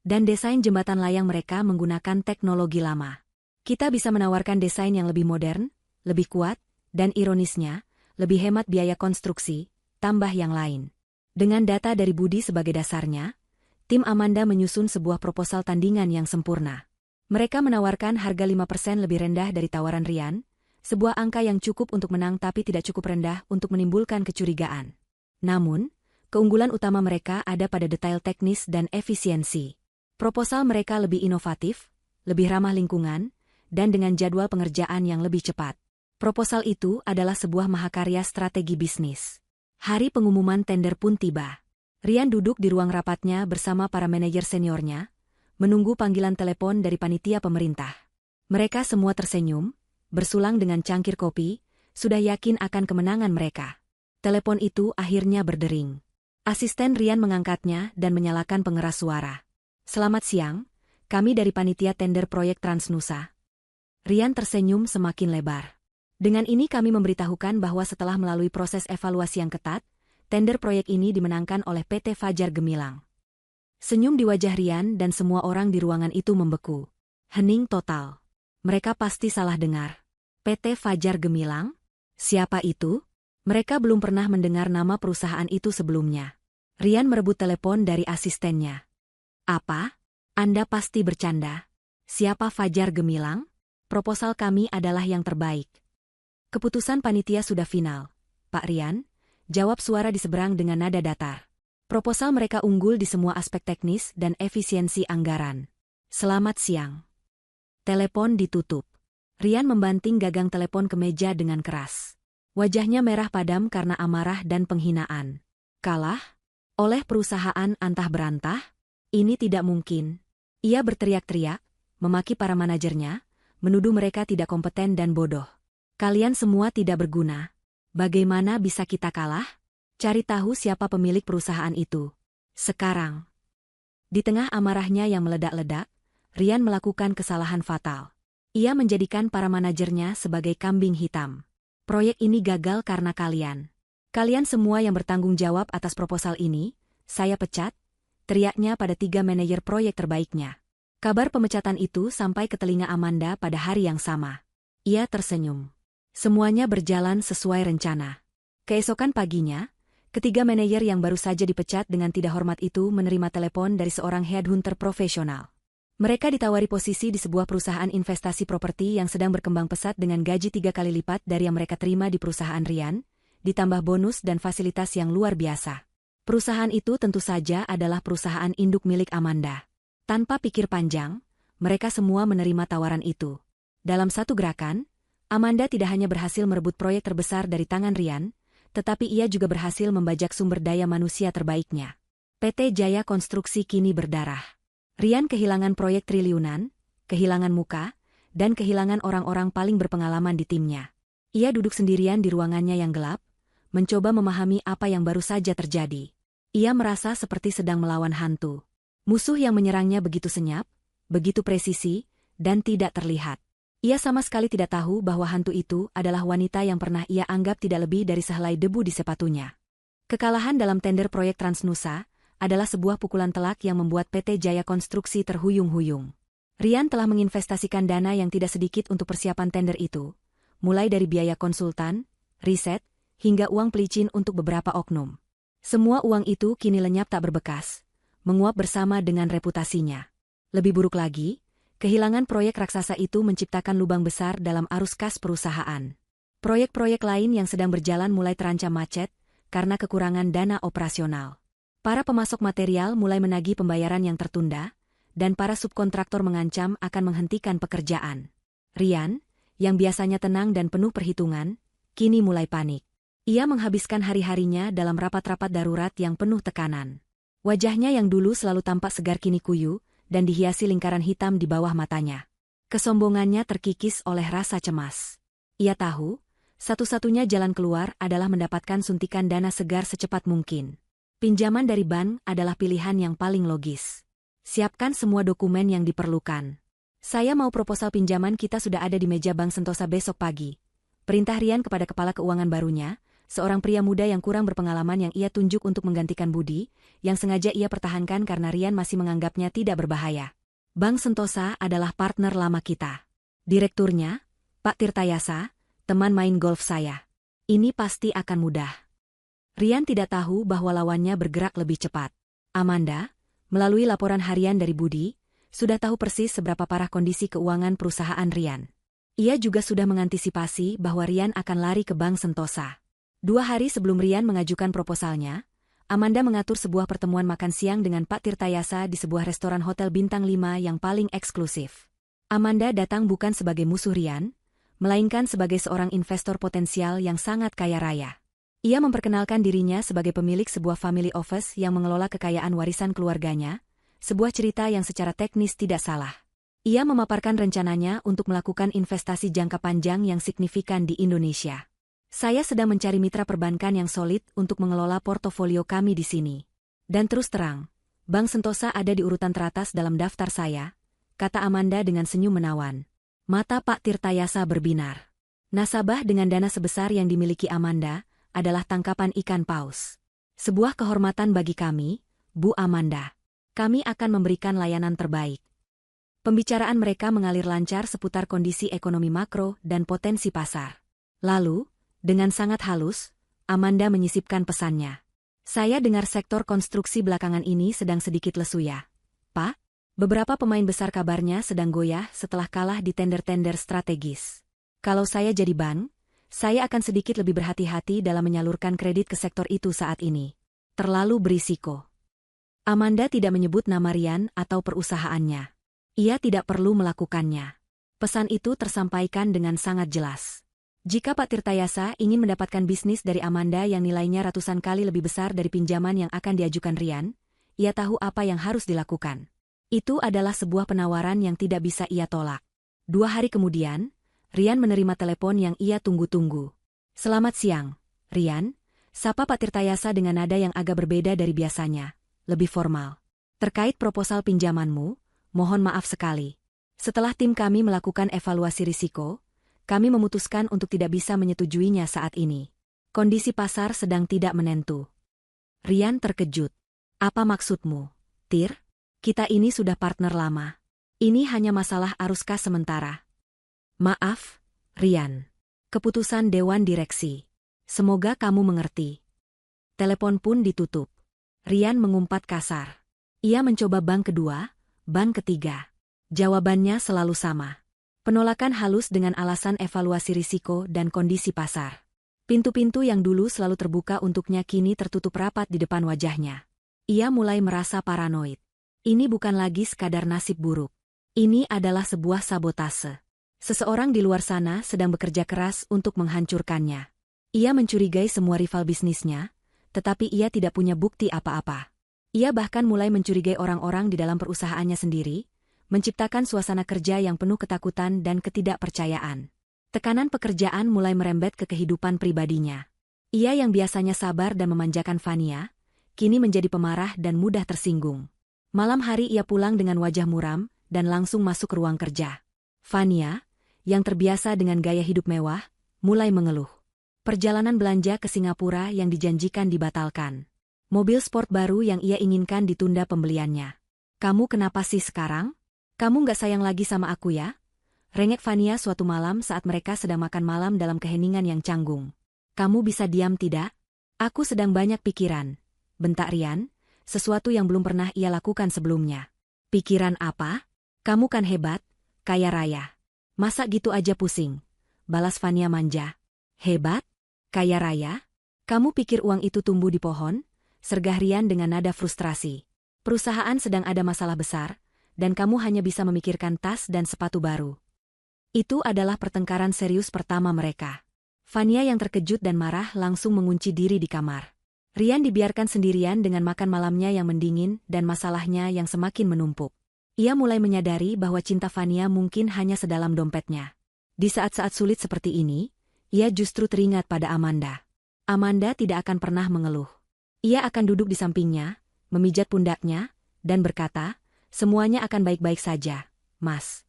Dan desain jembatan layang mereka menggunakan teknologi lama. Kita bisa menawarkan desain yang lebih modern, lebih kuat, dan ironisnya, lebih hemat biaya konstruksi, tambah yang lain. Dengan data dari Budi sebagai dasarnya, tim Amanda menyusun sebuah proposal tandingan yang sempurna. Mereka menawarkan harga 5% lebih rendah dari tawaran Rian, sebuah angka yang cukup untuk menang tapi tidak cukup rendah untuk menimbulkan kecurigaan. Namun, keunggulan utama mereka ada pada detail teknis dan efisiensi. Proposal mereka lebih inovatif, lebih ramah lingkungan, dan dengan jadwal pengerjaan yang lebih cepat. Proposal itu adalah sebuah mahakarya strategi bisnis. Hari pengumuman tender pun tiba. Rian duduk di ruang rapatnya bersama para manajer seniornya, menunggu panggilan telepon dari panitia pemerintah. Mereka semua tersenyum, bersulang dengan cangkir kopi, sudah yakin akan kemenangan mereka. Telepon itu akhirnya berdering. Asisten Rian mengangkatnya dan menyalakan pengeras suara. Selamat siang, kami dari panitia tender proyek Transnusa. Rian tersenyum semakin lebar. Dengan ini kami memberitahukan bahwa setelah melalui proses evaluasi yang ketat, tender proyek ini dimenangkan oleh PT Fajar Gemilang. Senyum di wajah Rian dan semua orang di ruangan itu membeku. Hening total. Mereka pasti salah dengar. PT Fajar Gemilang? Siapa itu? Mereka belum pernah mendengar nama perusahaan itu sebelumnya. Rian merebut telepon dari asistennya. Apa? Anda pasti bercanda. Siapa Fajar Gemilang? Proposal kami adalah yang terbaik. Keputusan panitia sudah final, Pak Rian, jawab suara di seberang dengan nada datar. Proposal mereka unggul di semua aspek teknis dan efisiensi anggaran. Selamat siang. Telepon ditutup. Rian membanting gagang telepon ke meja dengan keras. Wajahnya merah padam karena amarah dan penghinaan. Kalah? Oleh perusahaan antah berantah? Ini tidak mungkin. Ia berteriak-teriak, memaki para manajernya, menuduh mereka tidak kompeten dan bodoh. Kalian semua tidak berguna. Bagaimana bisa kita kalah? Cari tahu siapa pemilik perusahaan itu. Sekarang. Di tengah amarahnya yang meledak-ledak, Rian melakukan kesalahan fatal. Ia menjadikan para manajernya sebagai kambing hitam. Proyek ini gagal karena kalian. Kalian semua yang bertanggung jawab atas proposal ini, saya pecat, teriaknya pada 3 manajer proyek terbaiknya. Kabar pemecatan itu sampai ke telinga Amanda pada hari yang sama. Ia tersenyum. Semuanya berjalan sesuai rencana. Keesokan paginya, ketiga manajer yang baru saja dipecat dengan tidak hormat itu menerima telepon dari seorang headhunter profesional. Mereka ditawari posisi di sebuah perusahaan investasi properti yang sedang berkembang pesat dengan gaji 3 kali lipat dari yang mereka terima di perusahaan Rian, ditambah bonus dan fasilitas yang luar biasa. Perusahaan itu tentu saja adalah perusahaan induk milik Amanda. Tanpa pikir panjang, mereka semua menerima tawaran itu. Dalam satu gerakan, Amanda tidak hanya berhasil merebut proyek terbesar dari tangan Ryan, tetapi ia juga berhasil membajak sumber daya manusia terbaiknya. PT Jaya Konstruksi kini berdarah. Ryan kehilangan proyek triliunan, kehilangan muka, dan kehilangan orang-orang paling berpengalaman di timnya. Ia duduk sendirian di ruangannya yang gelap, mencoba memahami apa yang baru saja terjadi. Ia merasa seperti sedang melawan hantu. Musuh yang menyerangnya begitu senyap, begitu presisi, dan tidak terlihat. Ia sama sekali tidak tahu bahwa hantu itu adalah wanita yang pernah ia anggap tidak lebih dari sehelai debu di sepatunya. Kekalahan dalam tender proyek Transnusa adalah sebuah pukulan telak yang membuat PT Jaya Konstruksi terhuyung-huyung. Ryan telah menginvestasikan dana yang tidak sedikit untuk persiapan tender itu, mulai dari biaya konsultan, riset, hingga uang pelicin untuk beberapa oknum. Semua uang itu kini lenyap tak berbekas, menguap bersama dengan reputasinya. Lebih buruk lagi, kehilangan proyek raksasa itu menciptakan lubang besar dalam arus kas perusahaan. Proyek-proyek lain yang sedang berjalan mulai terancam macet karena kekurangan dana operasional. Para pemasok material mulai menagih pembayaran yang tertunda, dan para subkontraktor mengancam akan menghentikan pekerjaan. Ryan, yang biasanya tenang dan penuh perhitungan, kini mulai panik. Ia menghabiskan hari-harinya dalam rapat-rapat darurat yang penuh tekanan. Wajahnya yang dulu selalu tampak segar kini kuyu, dan dihiasi lingkaran hitam di bawah matanya. Kesombongannya terkikis oleh rasa cemas. Ia tahu, satu-satunya jalan keluar adalah mendapatkan suntikan dana segar secepat mungkin. Pinjaman dari bank adalah pilihan yang paling logis. Siapkan semua dokumen yang diperlukan. Saya mau proposal pinjaman kita sudah ada di meja Bank Sentosa besok pagi. Perintah Ryan kepada kepala keuangan barunya, seorang pria muda yang kurang berpengalaman yang ia tunjuk untuk menggantikan Budi, yang sengaja ia pertahankan karena Ryan masih menganggapnya tidak berbahaya. Bank Sentosa adalah partner lama kita. Direkturnya, Pak Tirtayasa, teman main golf saya. Ini pasti akan mudah. Ryan tidak tahu bahwa lawannya bergerak lebih cepat. Amanda, melalui laporan harian dari Budi, sudah tahu persis seberapa parah kondisi keuangan perusahaan Ryan. Ia juga sudah mengantisipasi bahwa Ryan akan lari ke Bank Sentosa. 2 hari sebelum Ryan mengajukan proposalnya, Amanda mengatur sebuah pertemuan makan siang dengan Pak Tirtayasa di sebuah restoran hotel bintang 5 yang paling eksklusif. Amanda datang bukan sebagai musuh Ryan, melainkan sebagai seorang investor potensial yang sangat kaya raya. Ia memperkenalkan dirinya sebagai pemilik sebuah family office yang mengelola kekayaan warisan keluarganya, sebuah cerita yang secara teknis tidak salah. Ia memaparkan rencananya untuk melakukan investasi jangka panjang yang signifikan di Indonesia. Saya sedang mencari mitra perbankan yang solid untuk mengelola portofolio kami di sini. Dan terus terang, Bank Sentosa ada di urutan teratas dalam daftar saya, kata Amanda dengan senyum menawan. Mata Pak Tirtayasa berbinar. Nasabah dengan dana sebesar yang dimiliki Amanda adalah tangkapan ikan paus. Sebuah kehormatan bagi kami, Bu Amanda. Kami akan memberikan layanan terbaik. Pembicaraan mereka mengalir lancar seputar kondisi ekonomi makro dan potensi pasar. Lalu, dengan sangat halus, Amanda menyisipkan pesannya. Saya dengar sektor konstruksi belakangan ini sedang sedikit lesu ya, Pak? Beberapa pemain besar kabarnya sedang goyah setelah kalah di tender-tender strategis. Kalau saya jadi bank, saya akan sedikit lebih berhati-hati dalam menyalurkan kredit ke sektor itu saat ini. Terlalu berisiko. Amanda tidak menyebut nama Ryan atau perusahaannya. Ia tidak perlu melakukannya. Pesan itu tersampaikan dengan sangat jelas. Jika Pak Tirtayasa ingin mendapatkan bisnis dari Amanda yang nilainya ratusan kali lebih besar dari pinjaman yang akan diajukan Ryan, ia tahu apa yang harus dilakukan. Itu adalah sebuah penawaran yang tidak bisa ia tolak. 2 hari kemudian, Ryan menerima telepon yang ia tunggu-tunggu. Selamat siang, Ryan. Sapa Pak Tirtayasa dengan nada yang agak berbeda dari biasanya, lebih formal. Terkait proposal pinjamanmu, mohon maaf sekali. Setelah tim kami melakukan evaluasi risiko, kami memutuskan untuk tidak bisa menyetujuinya saat ini. Kondisi pasar sedang tidak menentu. Ryan terkejut. Apa maksudmu, Tir? Kita ini sudah partner lama. Ini hanya masalah arus kas sementara. Maaf, Ryan. Keputusan Dewan Direksi. Semoga kamu mengerti. Telepon pun ditutup. Ryan mengumpat kasar. Ia mencoba bank kedua, bank ketiga. Jawabannya selalu sama. Penolakan halus dengan alasan evaluasi risiko dan kondisi pasar. Pintu-pintu yang dulu selalu terbuka untuknya kini tertutup rapat di depan wajahnya. Ia mulai merasa paranoid. Ini bukan lagi sekadar nasib buruk. Ini adalah sebuah sabotase. Seseorang di luar sana sedang bekerja keras untuk menghancurkannya. Ia mencurigai semua rival bisnisnya, tetapi ia tidak punya bukti apa-apa. Ia bahkan mulai mencurigai orang-orang di dalam perusahaannya sendiri, menciptakan suasana kerja yang penuh ketakutan dan ketidakpercayaan. Tekanan pekerjaan mulai merembet ke kehidupan pribadinya. Ia yang biasanya sabar dan memanjakan Fania, kini menjadi pemarah dan mudah tersinggung. Malam hari ia pulang dengan wajah muram dan langsung masuk ke ruang kerja. Fania, yang terbiasa dengan gaya hidup mewah, mulai mengeluh. Perjalanan belanja ke Singapura yang dijanjikan dibatalkan. Mobil sport baru yang ia inginkan ditunda pembeliannya. "Kamu kenapa sih sekarang? Kamu nggak sayang lagi sama aku ya?" Rengek Fania suatu malam saat mereka sedang makan malam dalam keheningan yang canggung. "Kamu bisa diam tidak? Aku sedang banyak pikiran," bentak Rian, sesuatu yang belum pernah ia lakukan sebelumnya. "Pikiran apa? Kamu kan hebat, kaya raya. Masa gitu aja pusing?" balas Fania manja. "Hebat? Kaya raya? Kamu pikir uang itu tumbuh di pohon?" sergah Rian dengan nada frustrasi. "Perusahaan sedang ada masalah besar, dan kamu hanya bisa memikirkan tas dan sepatu baru." Itu adalah pertengkaran serius pertama mereka. Fania yang terkejut dan marah langsung mengunci diri di kamar. Rian dibiarkan sendirian dengan makan malamnya yang mendingin dan masalahnya yang semakin menumpuk. Ia mulai menyadari bahwa cinta Fania mungkin hanya sedalam dompetnya. Di saat-saat sulit seperti ini, ia justru teringat pada Amanda. Amanda tidak akan pernah mengeluh. Ia akan duduk di sampingnya, memijat pundaknya, dan berkata, "Semuanya akan baik-baik saja, Mas."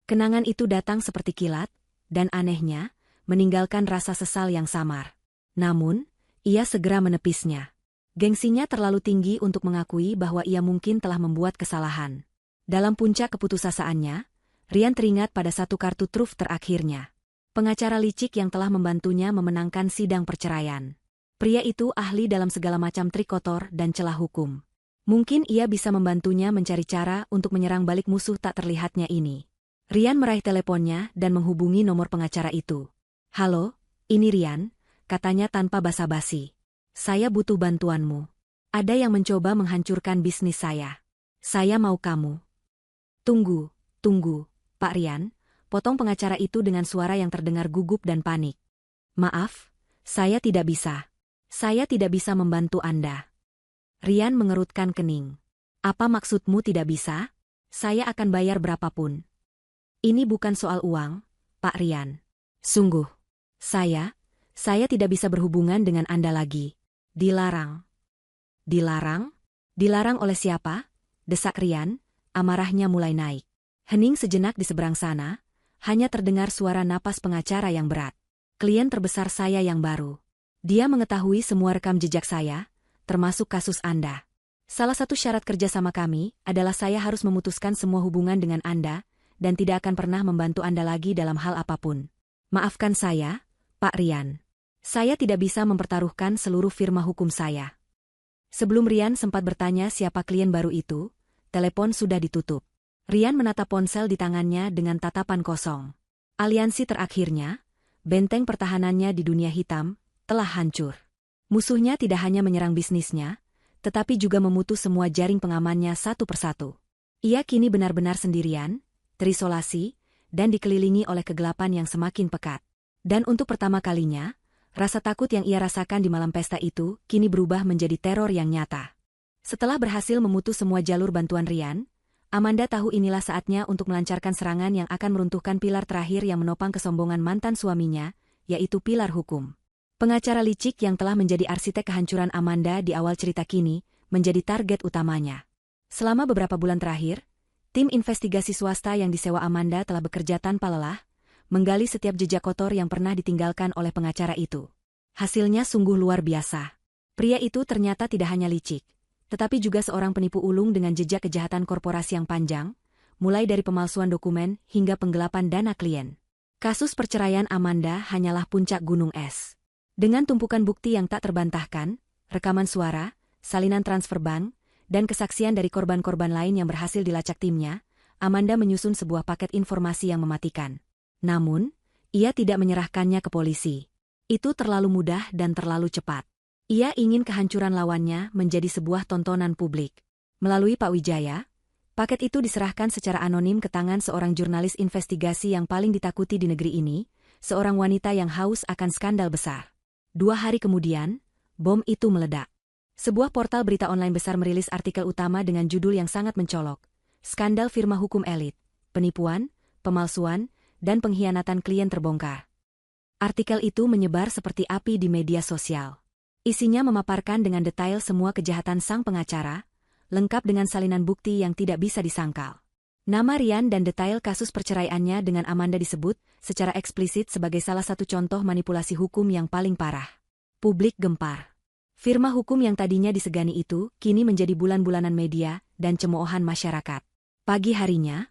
Kenangan itu datang seperti kilat, dan anehnya, meninggalkan rasa sesal yang samar. Namun, ia segera menepisnya. Gengsinya terlalu tinggi untuk mengakui bahwa ia mungkin telah membuat kesalahan. Dalam puncak keputusaasaannya, Rian teringat pada satu kartu truf terakhirnya. Pengacara licik yang telah membantunya memenangkan sidang perceraian. Pria itu ahli dalam segala macam trik kotor dan celah hukum. Mungkin ia bisa membantunya mencari cara untuk menyerang balik musuh tak terlihatnya ini. Rian meraih teleponnya dan menghubungi nomor pengacara itu. "Halo, ini Rian," katanya tanpa basa-basi. "Saya butuh bantuanmu. Ada yang mencoba menghancurkan bisnis saya. Saya mau kamu." Tunggu, Pak Rian," potong pengacara itu dengan suara yang terdengar gugup dan panik. "Maaf, saya tidak bisa. Saya tidak bisa membantu Anda." Rian mengerutkan kening. "Apa maksudmu tidak bisa? Saya akan bayar berapapun." "Ini bukan soal uang, Pak Rian. Sungguh. Saya tidak bisa berhubungan dengan Anda lagi. Dilarang." "Dilarang? Dilarang oleh siapa?" desak Rian, amarahnya mulai naik. Hening sejenak di seberang sana, hanya terdengar suara napas pengacara yang berat. "Klien terbesar saya yang baru. Dia mengetahui semua rekam jejak saya, termasuk kasus Anda. Salah satu syarat kerjasama kami adalah saya harus memutuskan semua hubungan dengan Anda, dan tidak akan pernah membantu Anda lagi dalam hal apapun. Maafkan saya, Pak Rian. Saya tidak bisa mempertaruhkan seluruh firma hukum saya." Sebelum Rian sempat bertanya siapa klien baru itu, telepon sudah ditutup. Rian menatap ponsel di tangannya dengan tatapan kosong. Aliansi terakhirnya, benteng pertahanannya di dunia hitam, telah hancur. Musuhnya tidak hanya menyerang bisnisnya, tetapi juga memutus semua jaring pengamannya satu persatu. Ia kini benar-benar sendirian, terisolasi, dan dikelilingi oleh kegelapan yang semakin pekat. Dan untuk pertama kalinya, rasa takut yang ia rasakan di malam pesta itu kini berubah menjadi teror yang nyata. Setelah berhasil memutus semua jalur bantuan Rian, Amanda tahu inilah saatnya untuk melancarkan serangan yang akan meruntuhkan pilar terakhir yang menopang kesombongan mantan suaminya, yaitu pilar hukum. Pengacara licik yang telah menjadi arsitek kehancuran Amanda di awal cerita kini, menjadi target utamanya. Selama beberapa bulan terakhir, tim investigasi swasta yang disewa Amanda telah bekerja tanpa lelah, menggali setiap jejak kotor yang pernah ditinggalkan oleh pengacara itu. Hasilnya sungguh luar biasa. Pria itu ternyata tidak hanya licik, tetapi juga seorang penipu ulung dengan jejak kejahatan korporasi yang panjang, mulai dari pemalsuan dokumen hingga penggelapan dana klien. Kasus perceraian Amanda hanyalah puncak gunung es. Dengan tumpukan bukti yang tak terbantahkan, rekaman suara, salinan transfer bank, dan kesaksian dari korban-korban lain yang berhasil dilacak timnya, Amanda menyusun sebuah paket informasi yang mematikan. Namun, ia tidak menyerahkannya ke polisi. Itu terlalu mudah dan terlalu cepat. Ia ingin kehancuran lawannya menjadi sebuah tontonan publik. Melalui Pak Wijaya, paket itu diserahkan secara anonim ke tangan seorang jurnalis investigasi yang paling ditakuti di negeri ini, seorang wanita yang haus akan skandal besar. 2 hari kemudian, bom itu meledak. Sebuah portal berita online besar merilis artikel utama dengan judul yang sangat mencolok. Skandal firma hukum elit, penipuan, pemalsuan, dan pengkhianatan klien terbongkar. Artikel itu menyebar seperti api di media sosial. Isinya memaparkan dengan detail semua kejahatan sang pengacara, lengkap dengan salinan bukti yang tidak bisa disangkal. Nama Rian dan detail kasus perceraiannya dengan Amanda disebut secara eksplisit sebagai salah satu contoh manipulasi hukum yang paling parah. Publik gempar. Firma hukum yang tadinya disegani itu kini menjadi bulan-bulanan media dan cemoohan masyarakat. Pagi harinya,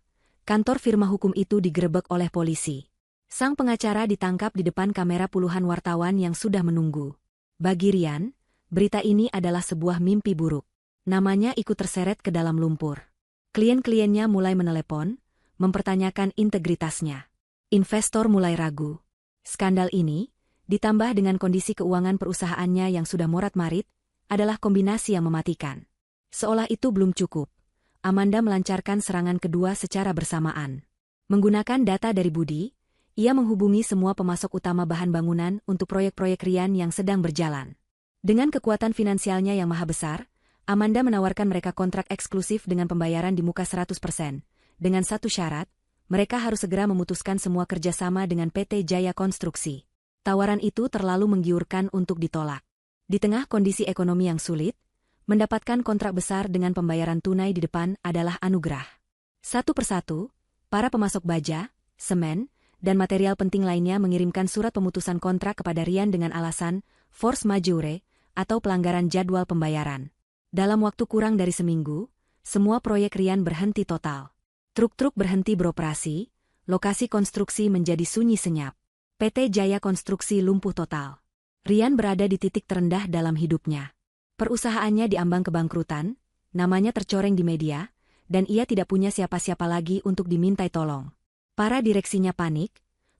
kantor firma hukum itu digerebek oleh polisi. Sang pengacara ditangkap di depan kamera puluhan wartawan yang sudah menunggu. Bagi Rian, berita ini adalah sebuah mimpi buruk. Namanya ikut terseret ke dalam lumpur. Klien-kliennya mulai menelepon, mempertanyakan integritasnya. Investor mulai ragu. Skandal ini, ditambah dengan kondisi keuangan perusahaannya yang sudah morat-marit, adalah kombinasi yang mematikan. Seolah itu belum cukup, Amanda melancarkan serangan kedua secara bersamaan. Menggunakan data dari Budi, ia menghubungi semua pemasok utama bahan bangunan untuk proyek-proyek Rian yang sedang berjalan. Dengan kekuatan finansialnya yang maha besar, Amanda menawarkan mereka kontrak eksklusif dengan pembayaran di muka 100%. Dengan satu syarat, mereka harus segera memutuskan semua kerjasama dengan PT Jaya Konstruksi. Tawaran itu terlalu menggiurkan untuk ditolak. Di tengah kondisi ekonomi yang sulit, mendapatkan kontrak besar dengan pembayaran tunai di depan adalah anugerah. Satu persatu, para pemasok baja, semen, dan material penting lainnya mengirimkan surat pemutusan kontrak kepada Rian dengan alasan force majeure atau pelanggaran jadwal pembayaran. Dalam waktu kurang dari seminggu, semua proyek Rian berhenti total. Truk-truk berhenti beroperasi, lokasi konstruksi menjadi sunyi senyap. PT Jaya Konstruksi lumpuh total. Rian berada di titik terendah dalam hidupnya. Perusahaannya diambang kebangkrutan, namanya tercoreng di media, dan ia tidak punya siapa-siapa lagi untuk dimintai tolong. Para direksinya panik,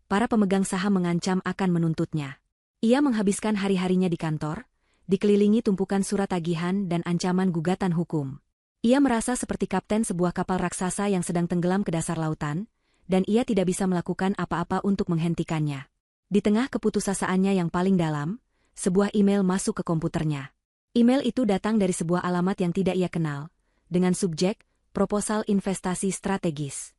para pemegang saham mengancam akan menuntutnya. Ia menghabiskan hari-harinya di kantor, dikelilingi tumpukan surat tagihan dan ancaman gugatan hukum. Ia merasa seperti kapten sebuah kapal raksasa yang sedang tenggelam ke dasar lautan, dan ia tidak bisa melakukan apa-apa untuk menghentikannya. Di tengah keputusasaannya yang paling dalam, sebuah email masuk ke komputernya. Email itu datang dari sebuah alamat yang tidak ia kenal, dengan subjek, proposal investasi strategis.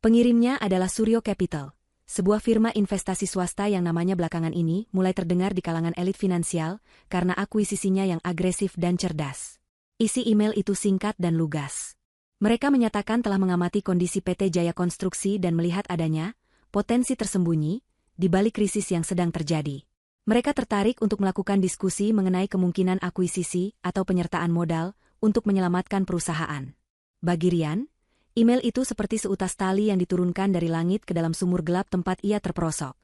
Pengirimnya adalah Suryo Capital, sebuah firma investasi swasta yang namanya belakangan ini mulai terdengar di kalangan elit finansial karena akuisisinya yang agresif dan cerdas. Isi email itu singkat dan lugas. Mereka menyatakan telah mengamati kondisi PT Jaya Konstruksi dan melihat adanya potensi tersembunyi di balik krisis yang sedang terjadi. Mereka tertarik untuk melakukan diskusi mengenai kemungkinan akuisisi atau penyertaan modal untuk menyelamatkan perusahaan. Bagi Rian, email itu seperti seutas tali yang diturunkan dari langit ke dalam sumur gelap tempat ia terperosok.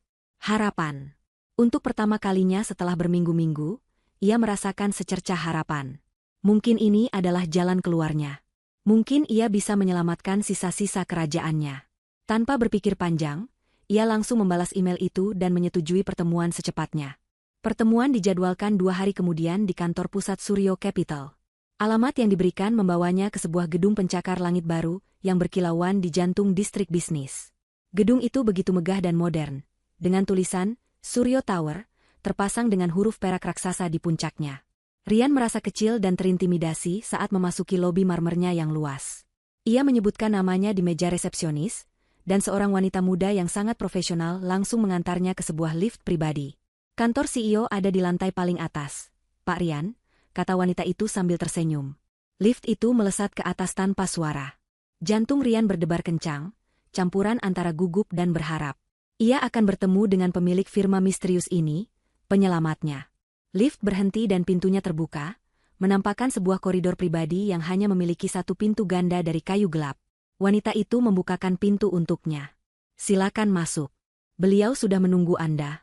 Harapan. Untuk pertama kalinya setelah berminggu-minggu, ia merasakan secercah harapan. Mungkin ini adalah jalan keluarnya. Mungkin ia bisa menyelamatkan sisa-sisa kerajaannya. Tanpa berpikir panjang, ia langsung membalas email itu dan menyetujui pertemuan secepatnya. Pertemuan dijadwalkan 2 hari kemudian di kantor pusat Suryo Capital. Alamat yang diberikan membawanya ke sebuah gedung pencakar langit baru yang berkilauan di jantung distrik bisnis. Gedung itu begitu megah dan modern, dengan tulisan Suryo Tower, terpasang dengan huruf perak raksasa di puncaknya. Rian merasa kecil dan terintimidasi saat memasuki lobi marmernya yang luas. Ia menyebutkan namanya di meja resepsionis, dan seorang wanita muda yang sangat profesional langsung mengantarnya ke sebuah lift pribadi. Kantor CEO ada di lantai paling atas. Pak Rian, kata wanita itu sambil tersenyum. Lift itu melesat ke atas tanpa suara. Jantung Rian berdebar kencang, campuran antara gugup dan berharap. Ia akan bertemu dengan pemilik firma misterius ini, penyelamatnya. Lift berhenti dan pintunya terbuka, menampakkan sebuah koridor pribadi yang hanya memiliki satu pintu ganda dari kayu gelap. Wanita itu membukakan pintu untuknya. Silakan masuk. Beliau sudah menunggu Anda.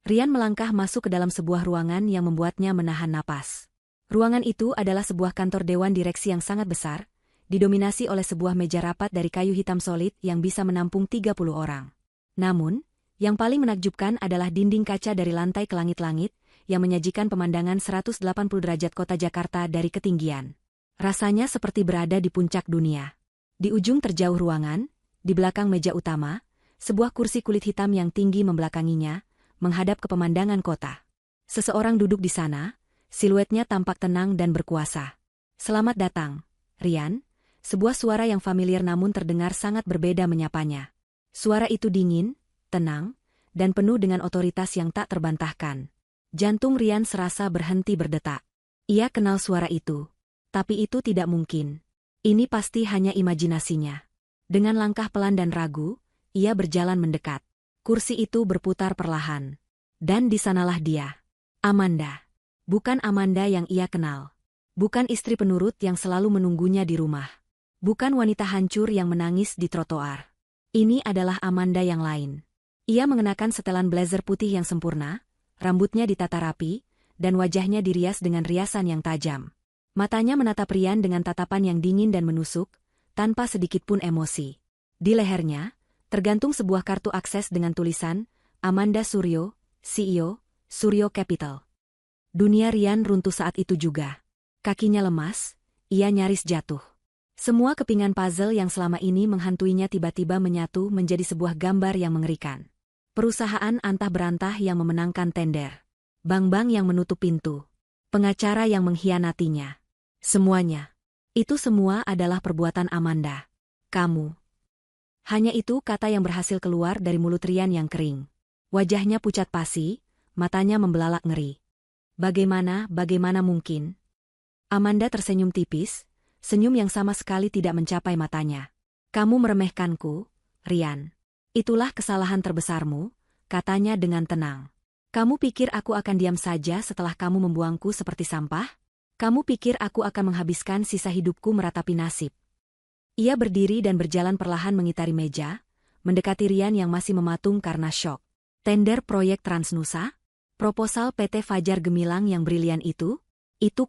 Rian melangkah masuk ke dalam sebuah ruangan yang membuatnya menahan napas. Ruangan itu adalah sebuah kantor dewan direksi yang sangat besar, didominasi oleh sebuah meja rapat dari kayu hitam solid yang bisa menampung 30 orang. Namun, Yang paling menakjubkan adalah dinding kaca dari lantai ke langit-langit, yang menyajikan pemandangan 180 derajat kota Jakarta dari ketinggian. Rasanya seperti berada di puncak dunia. Di ujung terjauh ruangan, di belakang meja utama, sebuah kursi kulit hitam yang tinggi membelakanginya, menghadap ke pemandangan kota. Seseorang duduk di sana, siluetnya tampak tenang dan berkuasa. "Selamat datang, Rian." Sebuah suara yang familiar namun terdengar sangat berbeda menyapanya. Suara itu dingin, tenang, dan penuh dengan otoritas yang tak terbantahkan. Jantung Rian serasa berhenti berdetak. Ia kenal suara itu. Tapi itu tidak mungkin. Ini pasti hanya imajinasinya. Dengan langkah pelan dan ragu, ia berjalan mendekat. Kursi itu berputar perlahan. Dan di sanalah dia. Amanda. Bukan Amanda yang ia kenal. Bukan istri penurut yang selalu menunggunya di rumah. Bukan wanita hancur yang menangis di trotoar. Ini adalah Amanda yang lain. Ia mengenakan setelan blazer putih yang sempurna, rambutnya ditata rapi, dan wajahnya dirias dengan riasan yang tajam. Matanya menatap Rian dengan tatapan yang dingin dan menusuk, tanpa sedikit pun emosi. Di lehernya, tergantung sebuah kartu akses dengan tulisan, Amanda Suryo, CEO, Suryo Capital. Dunia Rian runtuh saat itu juga. Kakinya lemas, ia nyaris jatuh. Semua kepingan puzzle yang selama ini menghantuinya tiba-tiba menyatu menjadi sebuah gambar yang mengerikan. Perusahaan antah berantah yang memenangkan tender. Bank-bank yang menutup pintu. Pengacara yang mengkhianatinya. Semuanya. Itu semua adalah perbuatan Amanda. Kamu. Hanya itu kata yang berhasil keluar dari mulut Rian yang kering. Wajahnya pucat pasi, matanya membelalak ngeri. Bagaimana mungkin? Amanda tersenyum tipis, senyum yang sama sekali tidak mencapai matanya. Kamu meremehkanku, Rian. Itulah kesalahan terbesarmu, katanya dengan tenang. Kamu pikir aku akan diam saja setelah kamu membuangku seperti sampah? Kamu pikir aku akan menghabiskan sisa hidupku meratapi nasib? Ia berdiri dan berjalan perlahan mengitari meja, mendekati Rian yang masih mematung karena syok. Tender proyek Transnusa? Proposal PT Fajar Gemilang yang brilian itu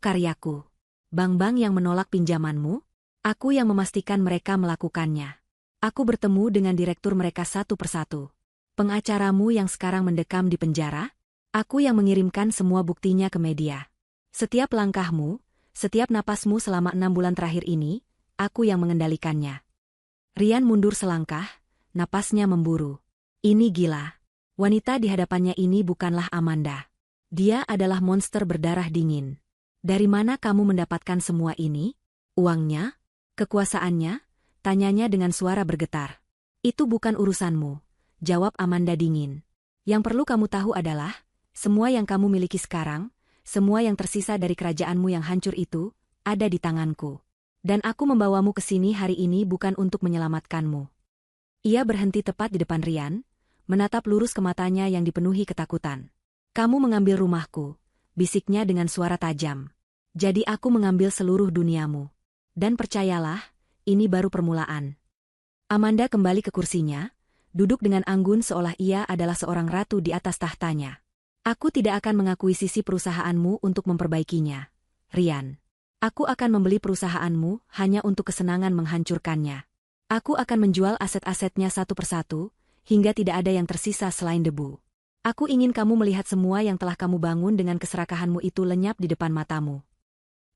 karyaku. Bank-bank yang menolak pinjamanmu? Aku yang memastikan mereka melakukannya. Aku bertemu dengan direktur mereka satu persatu. Pengacaramu yang sekarang mendekam di penjara? Aku yang mengirimkan semua buktinya ke media. Setiap langkahmu, setiap napasmu selama 6 bulan terakhir ini, aku yang mengendalikannya. Rian mundur selangkah, napasnya memburu. Ini gila. Wanita di hadapannya ini bukanlah Amanda. Dia adalah monster berdarah dingin. Dari mana kamu mendapatkan semua ini? Uangnya? Kekuasaannya? Tanyanya dengan suara bergetar. Itu bukan urusanmu, jawab Amanda dingin. Yang perlu kamu tahu adalah, semua yang kamu miliki sekarang, semua yang tersisa dari kerajaanmu yang hancur itu, ada di tanganku. Dan aku membawamu ke sini hari ini bukan untuk menyelamatkanmu. Ia berhenti tepat di depan Rian, menatap lurus ke matanya yang dipenuhi ketakutan. Kamu mengambil rumahku, bisiknya dengan suara tajam. Jadi aku mengambil seluruh duniamu. Dan percayalah, ini baru permulaan. Amanda kembali ke kursinya, duduk dengan anggun seolah ia adalah seorang ratu di atas tahtanya. Aku tidak akan mengakuisisi perusahaanmu untuk memperbaikinya, Rian. Aku akan membeli perusahaanmu hanya untuk kesenangan menghancurkannya. Aku akan menjual aset-asetnya satu persatu, hingga tidak ada yang tersisa selain debu. Aku ingin kamu melihat semua yang telah kamu bangun dengan keserakahanmu itu lenyap di depan matamu.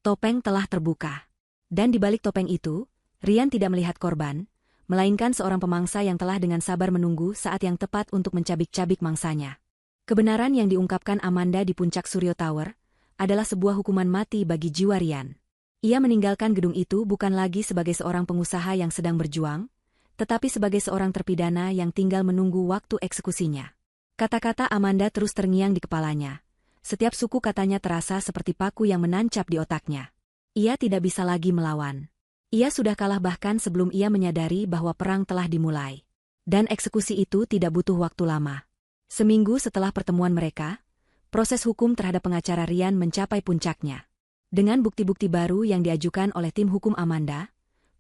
Topeng telah terbuka. Dan di balik topeng itu, Rian tidak melihat korban, melainkan seorang pemangsa yang telah dengan sabar menunggu saat yang tepat untuk mencabik-cabik mangsanya. Kebenaran yang diungkapkan Amanda di puncak Suryo Tower adalah sebuah hukuman mati bagi jiwa Rian. Ia meninggalkan gedung itu bukan lagi sebagai seorang pengusaha yang sedang berjuang, tetapi sebagai seorang terpidana yang tinggal menunggu waktu eksekusinya. Kata-kata Amanda terus terngiang di kepalanya. Setiap suku katanya terasa seperti paku yang menancap di otaknya. Ia tidak bisa lagi melawan. Ia sudah kalah bahkan sebelum ia menyadari bahwa perang telah dimulai. Dan eksekusi itu tidak butuh waktu lama. Seminggu setelah pertemuan mereka, proses hukum terhadap pengacara Rian mencapai puncaknya. Dengan bukti-bukti baru yang diajukan oleh tim hukum Amanda,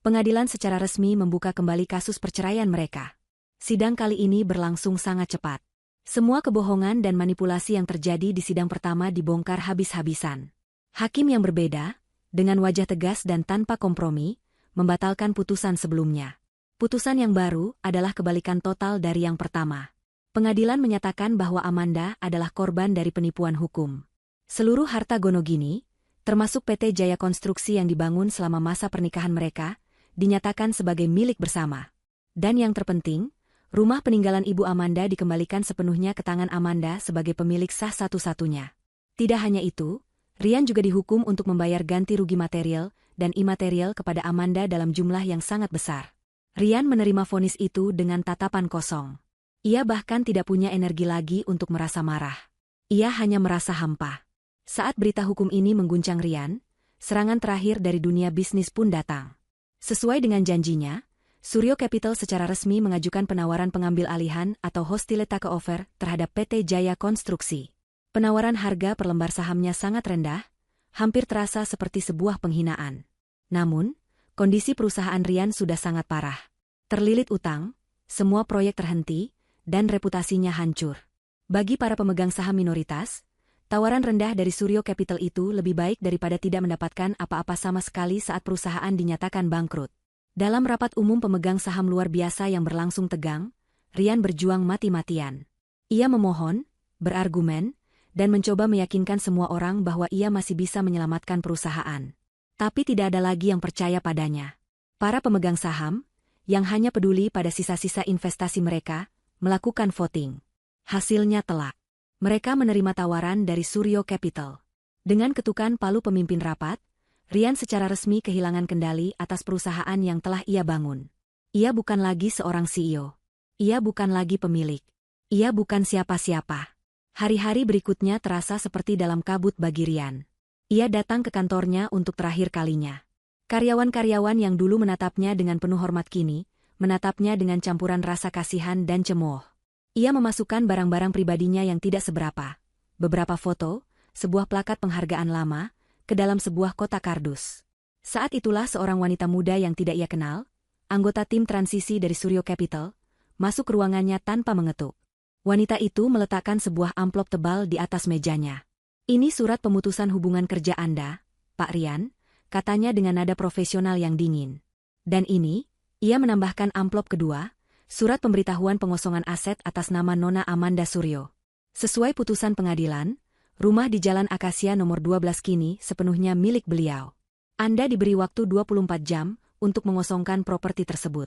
pengadilan secara resmi membuka kembali kasus perceraian mereka. Sidang kali ini berlangsung sangat cepat. Semua kebohongan dan manipulasi yang terjadi di sidang pertama dibongkar habis-habisan. Hakim yang berbeda, dengan wajah tegas dan tanpa kompromi, membatalkan putusan sebelumnya. Putusan yang baru adalah kebalikan total dari yang pertama. Pengadilan menyatakan bahwa Amanda adalah korban dari penipuan hukum. Seluruh harta Gonogini, termasuk PT Jaya Konstruksi yang dibangun selama masa pernikahan mereka, dinyatakan sebagai milik bersama. Dan yang terpenting, rumah peninggalan Ibu Amanda dikembalikan sepenuhnya ke tangan Amanda sebagai pemilik sah satu-satunya. Tidak hanya itu, Rian juga dihukum untuk membayar ganti rugi material dan imaterial kepada Amanda dalam jumlah yang sangat besar. Rian menerima vonis itu dengan tatapan kosong. Ia bahkan tidak punya energi lagi untuk merasa marah. Ia hanya merasa hampa. Saat berita hukum ini mengguncang Rian, serangan terakhir dari dunia bisnis pun datang. Sesuai dengan janjinya, Suryo Capital secara resmi mengajukan penawaran pengambil alihan atau hostile takeover terhadap PT Jaya Konstruksi. Penawaran harga per lembar sahamnya sangat rendah, hampir terasa seperti sebuah penghinaan. Namun, kondisi perusahaan Rian sudah sangat parah. Terlilit utang, semua proyek terhenti, dan reputasinya hancur. Bagi para pemegang saham minoritas, tawaran rendah dari Suryo Capital itu lebih baik daripada tidak mendapatkan apa-apa sama sekali saat perusahaan dinyatakan bangkrut. Dalam rapat umum pemegang saham luar biasa yang berlangsung tegang, Rian berjuang mati-matian. Ia memohon, berargumen, dan mencoba meyakinkan semua orang bahwa ia masih bisa menyelamatkan perusahaan. Tapi tidak ada lagi yang percaya padanya. Para pemegang saham, yang hanya peduli pada sisa-sisa investasi mereka, melakukan voting. Hasilnya telak. Mereka menerima tawaran dari Suryo Capital. Dengan ketukan palu pemimpin rapat, Rian secara resmi kehilangan kendali atas perusahaan yang telah ia bangun. Ia bukan lagi seorang CEO. Ia bukan lagi pemilik. Ia bukan siapa-siapa. Hari-hari berikutnya terasa seperti dalam kabut bagi Rian. Ia datang ke kantornya untuk terakhir kalinya. Karyawan-karyawan yang dulu menatapnya dengan penuh hormat kini, menatapnya dengan campuran rasa kasihan dan cemooh. Ia memasukkan barang-barang pribadinya yang tidak seberapa, beberapa foto, sebuah plakat penghargaan lama, ke dalam sebuah kotak kardus. Saat itulah seorang wanita muda yang tidak ia kenal, anggota tim transisi dari Suryo Capital, masuk ke ruangannya tanpa mengetuk. Wanita itu meletakkan sebuah amplop tebal di atas mejanya. "Ini surat pemutusan hubungan kerja Anda, Pak Rian," katanya dengan nada profesional yang dingin. "Dan ini," ia menambahkan amplop kedua, surat pemberitahuan pengosongan aset atas nama Nona Amanda Suryo. Sesuai putusan pengadilan, rumah di Jalan Akasia nomor 12 kini sepenuhnya milik beliau. Anda diberi waktu 24 jam untuk mengosongkan properti tersebut.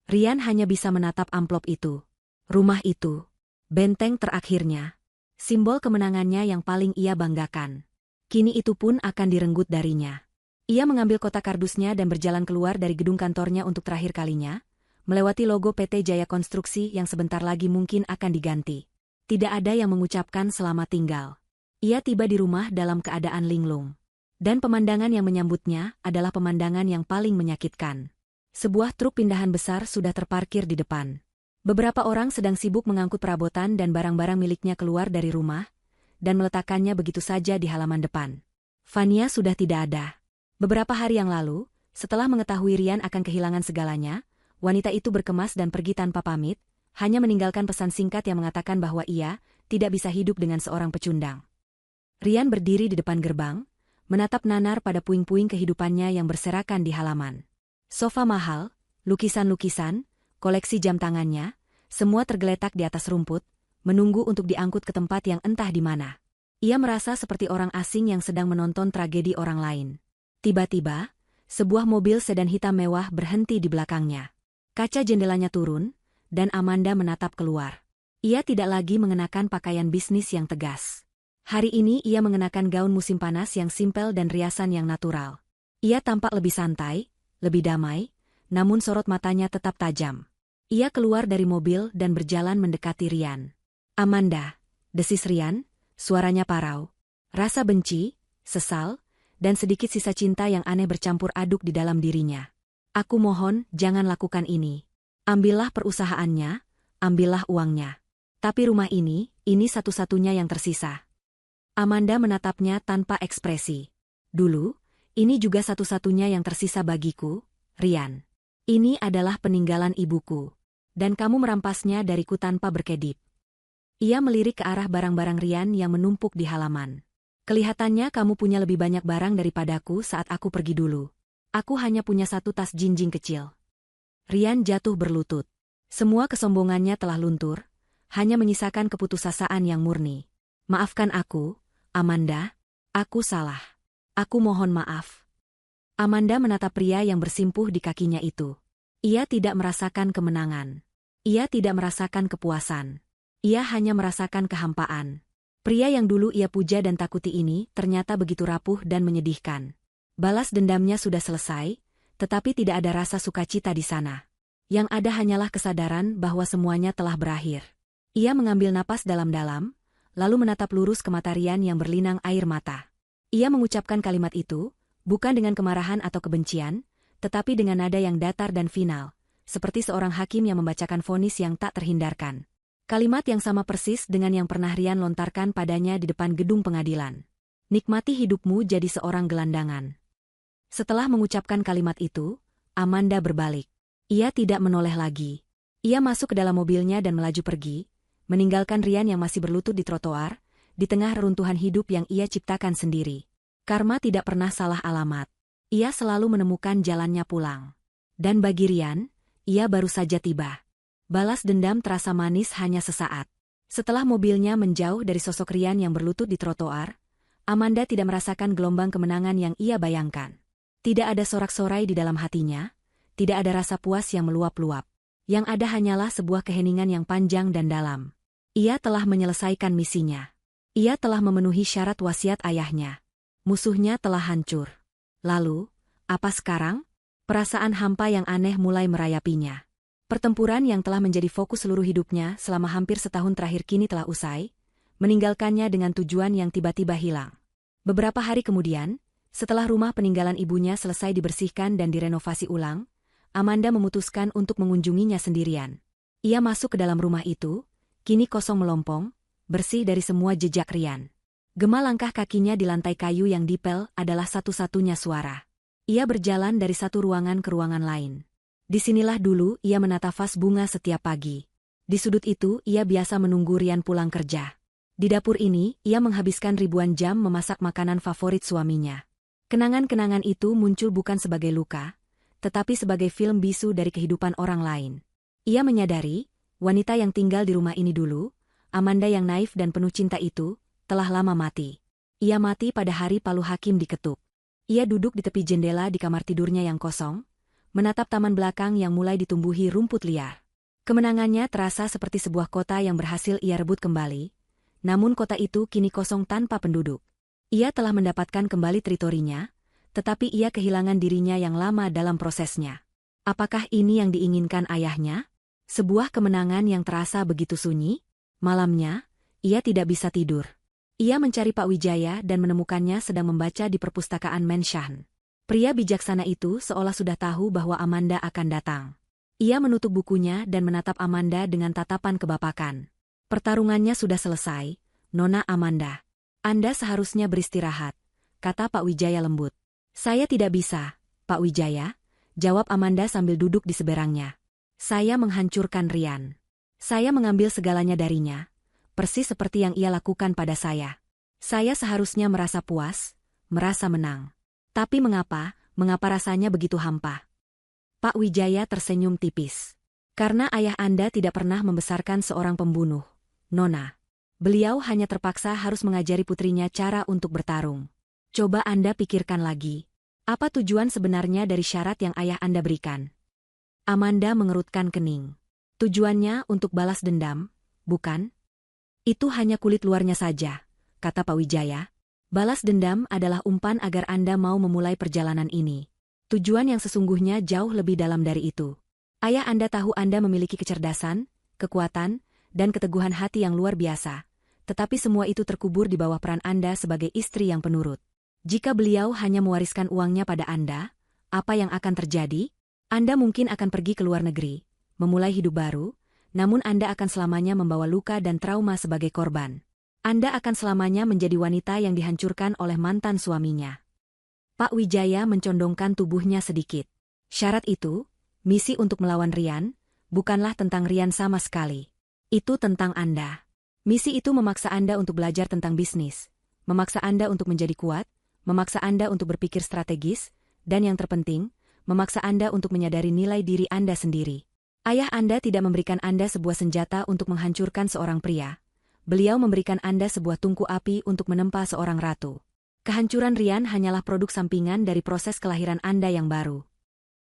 Rian hanya bisa menatap amplop itu. Rumah itu, benteng terakhirnya, simbol kemenangannya yang paling ia banggakan. Kini itu pun akan direnggut darinya. Ia mengambil kotak kardusnya dan berjalan keluar dari gedung kantornya untuk terakhir kalinya, melewati logo PT Jaya Konstruksi yang sebentar lagi mungkin akan diganti. Tidak ada yang mengucapkan selamat tinggal. Ia tiba di rumah dalam keadaan linglung. Dan pemandangan yang menyambutnya adalah pemandangan yang paling menyakitkan. Sebuah truk pindahan besar sudah terparkir di depan. Beberapa orang sedang sibuk mengangkut perabotan dan barang-barang miliknya keluar dari rumah, dan meletakkannya begitu saja di halaman depan. Fania sudah tidak ada. Beberapa hari yang lalu, setelah mengetahui Rian akan kehilangan segalanya, wanita itu berkemas dan pergi tanpa pamit, hanya meninggalkan pesan singkat yang mengatakan bahwa ia tidak bisa hidup dengan seorang pecundang. Rian berdiri di depan gerbang, menatap nanar pada puing-puing kehidupannya yang berserakan di halaman. Sofa mahal, lukisan-lukisan, koleksi jam tangannya, semua tergeletak di atas rumput, menunggu untuk diangkut ke tempat yang entah di mana. Ia merasa seperti orang asing yang sedang menonton tragedi orang lain. Tiba-tiba, sebuah mobil sedan hitam mewah berhenti di belakangnya. Kaca jendelanya turun, dan Amanda menatap keluar. Ia tidak lagi mengenakan pakaian bisnis yang tegas. Hari ini ia mengenakan gaun musim panas yang simpel dan riasan yang natural. Ia tampak lebih santai, lebih damai, namun sorot matanya tetap tajam. Ia keluar dari mobil dan berjalan mendekati Rian. "Amanda," desis Rian, suaranya parau. Rasa benci, sesal, dan sedikit sisa cinta yang aneh bercampur aduk di dalam dirinya. "Aku mohon, jangan lakukan ini. Ambillah perusahaannya, ambillah uangnya. Tapi rumah ini satu-satunya yang tersisa." Amanda menatapnya tanpa ekspresi. "Dulu, ini juga satu-satunya yang tersisa bagiku, Rian. Ini adalah peninggalan ibuku. Dan kamu merampasnya dariku tanpa berkedip." Ia melirik ke arah barang-barang Rian yang menumpuk di halaman. "Kelihatannya kamu punya lebih banyak barang daripadaku saat aku pergi dulu. Aku hanya punya satu tas jinjing kecil." Rian jatuh berlutut. Semua kesombongannya telah luntur, hanya menyisakan keputusasaan yang murni. Maafkan aku, Amanda. Aku salah. Aku mohon maaf. Amanda menatap pria yang bersimpuh di kakinya itu. Ia tidak merasakan kemenangan. Ia tidak merasakan kepuasan. Ia hanya merasakan kehampaan. Pria yang dulu ia puja dan takuti ini ternyata begitu rapuh dan menyedihkan. Balas dendamnya sudah selesai, tetapi tidak ada rasa sukacita di sana. Yang ada hanyalah kesadaran bahwa semuanya telah berakhir. Ia mengambil napas dalam-dalam, lalu menatap lurus ke mata Rian yang berlinang air mata. Ia mengucapkan kalimat itu, bukan dengan kemarahan atau kebencian, tetapi dengan nada yang datar dan final, seperti seorang hakim yang membacakan vonis yang tak terhindarkan. Kalimat yang sama persis dengan yang pernah Rian lontarkan padanya di depan gedung pengadilan. Nikmati hidupmu jadi seorang gelandangan. Setelah mengucapkan kalimat itu, Amanda berbalik. Ia tidak menoleh lagi. Ia masuk ke dalam mobilnya dan melaju pergi, meninggalkan Rian yang masih berlutut di trotoar, di tengah reruntuhan hidup yang ia ciptakan sendiri. Karma tidak pernah salah alamat. Ia selalu menemukan jalannya pulang. Dan bagi Rian, ia baru saja tiba. Balas dendam terasa manis hanya sesaat. Setelah mobilnya menjauh dari sosok Rian yang berlutut di trotoar, Amanda tidak merasakan gelombang kemenangan yang ia bayangkan. Tidak ada sorak-sorai di dalam hatinya, tidak ada rasa puas yang meluap-luap. Yang ada hanyalah sebuah keheningan yang panjang dan dalam. Ia telah menyelesaikan misinya. Ia telah memenuhi syarat wasiat ayahnya. Musuhnya telah hancur. Lalu, apa sekarang? Perasaan hampa yang aneh mulai merayapinya. Pertempuran yang telah menjadi fokus seluruh hidupnya selama hampir setahun terakhir kini telah usai, meninggalkannya dengan tujuan yang tiba-tiba hilang. Beberapa hari kemudian, setelah rumah peninggalan ibunya selesai dibersihkan dan direnovasi ulang, Amanda memutuskan untuk mengunjunginya sendirian. Ia masuk ke dalam rumah itu, kini kosong melompong, bersih dari semua jejak Rian. Gema langkah kakinya di lantai kayu yang dipel adalah satu-satunya suara. Ia berjalan dari satu ruangan ke ruangan lain. Disinilah dulu ia menata vas bunga setiap pagi. Di sudut itu ia biasa menunggu Rian pulang kerja. Di dapur ini ia menghabiskan ribuan jam memasak makanan favorit suaminya. Kenangan-kenangan itu muncul bukan sebagai luka, tetapi sebagai film bisu dari kehidupan orang lain. Ia menyadari, wanita yang tinggal di rumah ini dulu, Amanda yang naif dan penuh cinta itu, telah lama mati. Ia mati pada hari palu hakim diketuk. Ia duduk di tepi jendela di kamar tidurnya yang kosong, menatap taman belakang yang mulai ditumbuhi rumput liar. Kemenangannya terasa seperti sebuah kota yang berhasil ia rebut kembali, namun kota itu kini kosong tanpa penduduk. Ia telah mendapatkan kembali teritorinya, tetapi ia kehilangan dirinya yang lama dalam prosesnya. Apakah ini yang diinginkan ayahnya? Sebuah kemenangan yang terasa begitu sunyi? Malamnya, ia tidak bisa tidur. Ia mencari Pak Wijaya dan menemukannya sedang membaca di perpustakaan Menshan. Pria bijaksana itu seolah sudah tahu bahwa Amanda akan datang. Ia menutup bukunya dan menatap Amanda dengan tatapan kebapakan. Pertarungannya sudah selesai, Nona Amanda. Anda seharusnya beristirahat, kata Pak Wijaya lembut. Saya tidak bisa, Pak Wijaya, jawab Amanda sambil duduk di seberangnya. Saya menghancurkan Rian. Saya mengambil segalanya darinya, persis seperti yang ia lakukan pada saya. Saya seharusnya merasa puas, merasa menang. Tapi mengapa rasanya begitu hampa? Pak Wijaya tersenyum tipis. Karena ayah Anda tidak pernah membesarkan seorang pembunuh, Nona. Beliau hanya terpaksa harus mengajari putrinya cara untuk bertarung. Coba Anda pikirkan lagi. Apa tujuan sebenarnya dari syarat yang ayah Anda berikan? Amanda mengerutkan kening. Tujuannya untuk balas dendam, bukan? Itu hanya kulit luarnya saja, kata Pak Wijaya. Balas dendam adalah umpan agar Anda mau memulai perjalanan ini. Tujuan yang sesungguhnya jauh lebih dalam dari itu. Ayah Anda tahu Anda memiliki kecerdasan, kekuatan, dan keteguhan hati yang luar biasa. Tetapi semua itu terkubur di bawah peran Anda sebagai istri yang penurut. Jika beliau hanya mewariskan uangnya pada Anda, apa yang akan terjadi? Anda mungkin akan pergi ke luar negeri, memulai hidup baru, namun Anda akan selamanya membawa luka dan trauma sebagai korban. Anda akan selamanya menjadi wanita yang dihancurkan oleh mantan suaminya. Pak Wijaya mencondongkan tubuhnya sedikit. Syarat itu, misi untuk melawan Rian, bukanlah tentang Rian sama sekali. Itu tentang Anda. Misi itu memaksa Anda untuk belajar tentang bisnis, memaksa Anda untuk menjadi kuat, memaksa Anda untuk berpikir strategis, dan yang terpenting, memaksa Anda untuk menyadari nilai diri Anda sendiri. Ayah Anda tidak memberikan Anda sebuah senjata untuk menghancurkan seorang pria. Beliau memberikan Anda sebuah tungku api untuk menempa seorang ratu. Kehancuran Rian hanyalah produk sampingan dari proses kelahiran Anda yang baru.